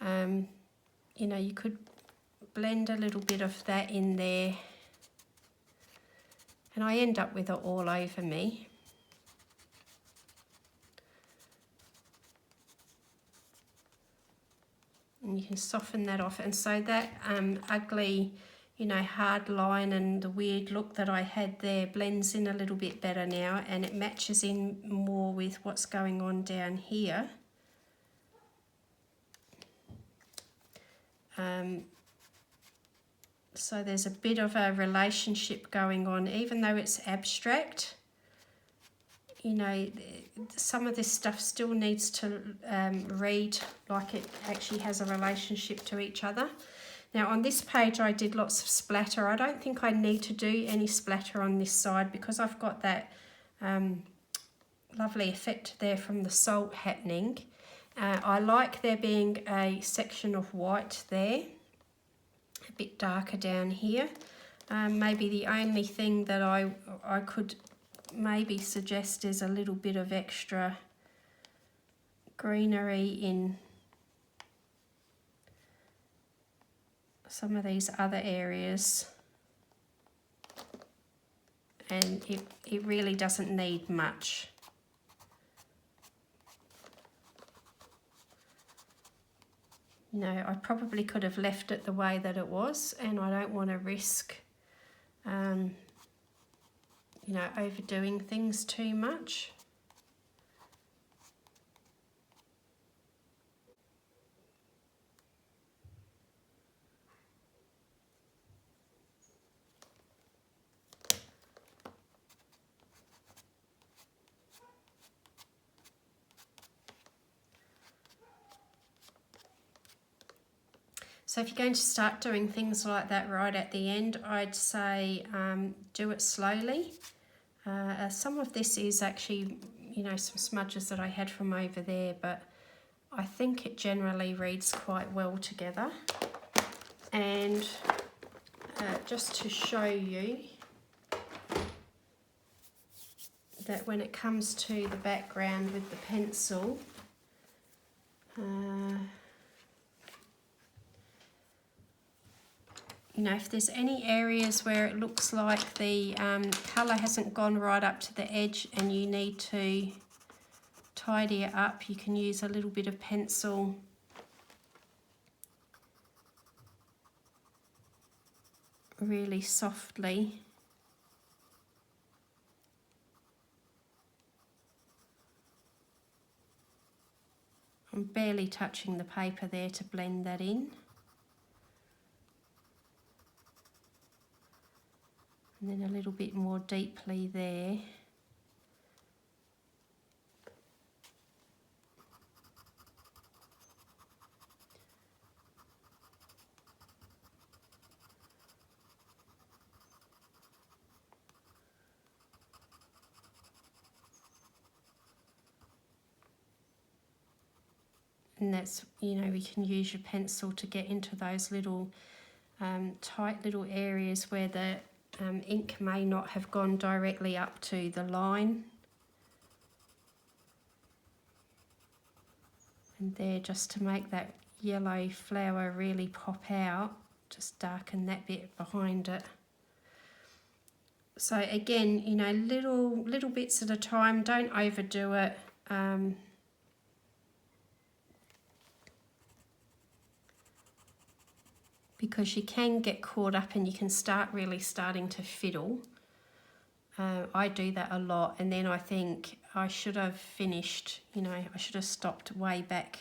You know, you could blend a little bit of that in there, and I end up with it all over me. And you can soften that off, and so that ugly, you know, hard line and the weird look that I had there blends in a little bit better now, and it matches in more with what's going on down here. So there's a bit of a relationship going on, even though it's abstract. You know, some of this stuff still needs to read like it actually has a relationship to each other. Now on this page I did lots of splatter. I don't think I need to do any splatter on this side because I've got that lovely effect there from the salt happening. I like there being a section of white there, a bit darker down here. Maybe the only thing that I could maybe suggest is a little bit of extra greenery in some of these other areas, and it really doesn't need much. No, I probably could have left it the way that it was, and I don't want to risk you know, overdoing things too much. So if you're going to start doing things like that right at the end, I'd say do it slowly. Some of this is actually, you know, some smudges that I had from over there, but I think it generally reads quite well together. And just to show you that when it comes to the background with the pencil, you know, if there's any areas where it looks like the colour hasn't gone right up to the edge and you need to tidy it up, you can use a little bit of pencil really softly. I'm barely touching the paper there to blend that in. And then a little bit more deeply there. And that's, you know, we can use your pencil to get into those little tight little areas where the ink may not have gone directly up to the line. And there, just to make that yellow flower really pop out, just darken that bit behind it. So again, you know, little bits at a time, don't overdo it. Because you can get caught up and you can start really starting to fiddle. I do that a lot, and then I think I should have finished, you know, I should have stopped way back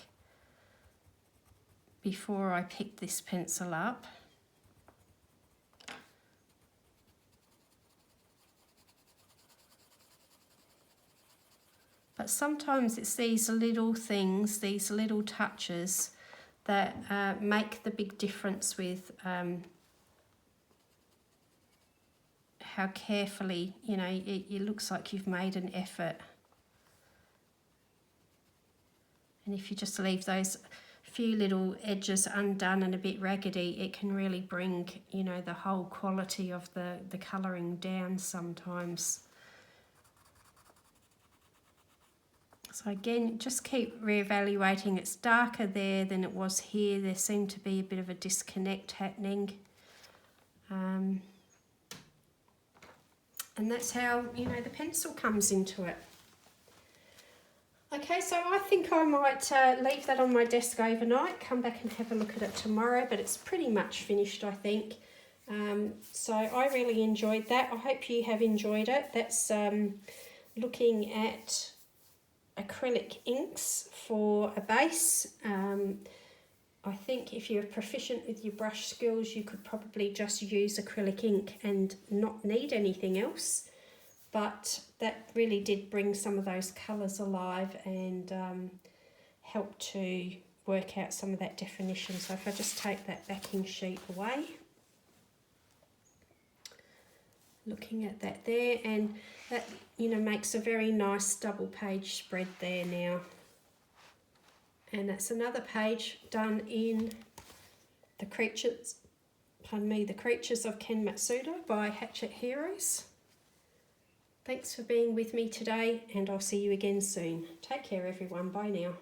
before I picked this pencil up. But sometimes it's these little things, these little touches that make the big difference with how carefully, you know, it looks like you've made an effort. And if you just leave those few little edges undone and a bit raggedy, it can really bring, you know, the whole quality of the colouring down sometimes. So again, just keep reevaluating. It's darker there than it was here. There seemed to be a bit of a disconnect happening. And that's how, you know, the pencil comes into it. Okay, so I think I might leave that on my desk overnight, come back and have a look at it tomorrow, but it's pretty much finished, I think. So I really enjoyed that. I hope you have enjoyed it. That's looking at acrylic inks for a base. I think if you're proficient with your brush skills, you could probably just use acrylic ink and not need anything else. But that really did bring some of those colours alive and help to work out some of that definition. So if I just take that backing sheet away, looking at that there, and that, you know, makes a very nice double page spread there now. And that's another page done in The Creatures, The Creatures of Ken Matsuda by Hatchet Heroes. Thanks for being with me today, and I'll see you again soon. Take care everyone, bye now.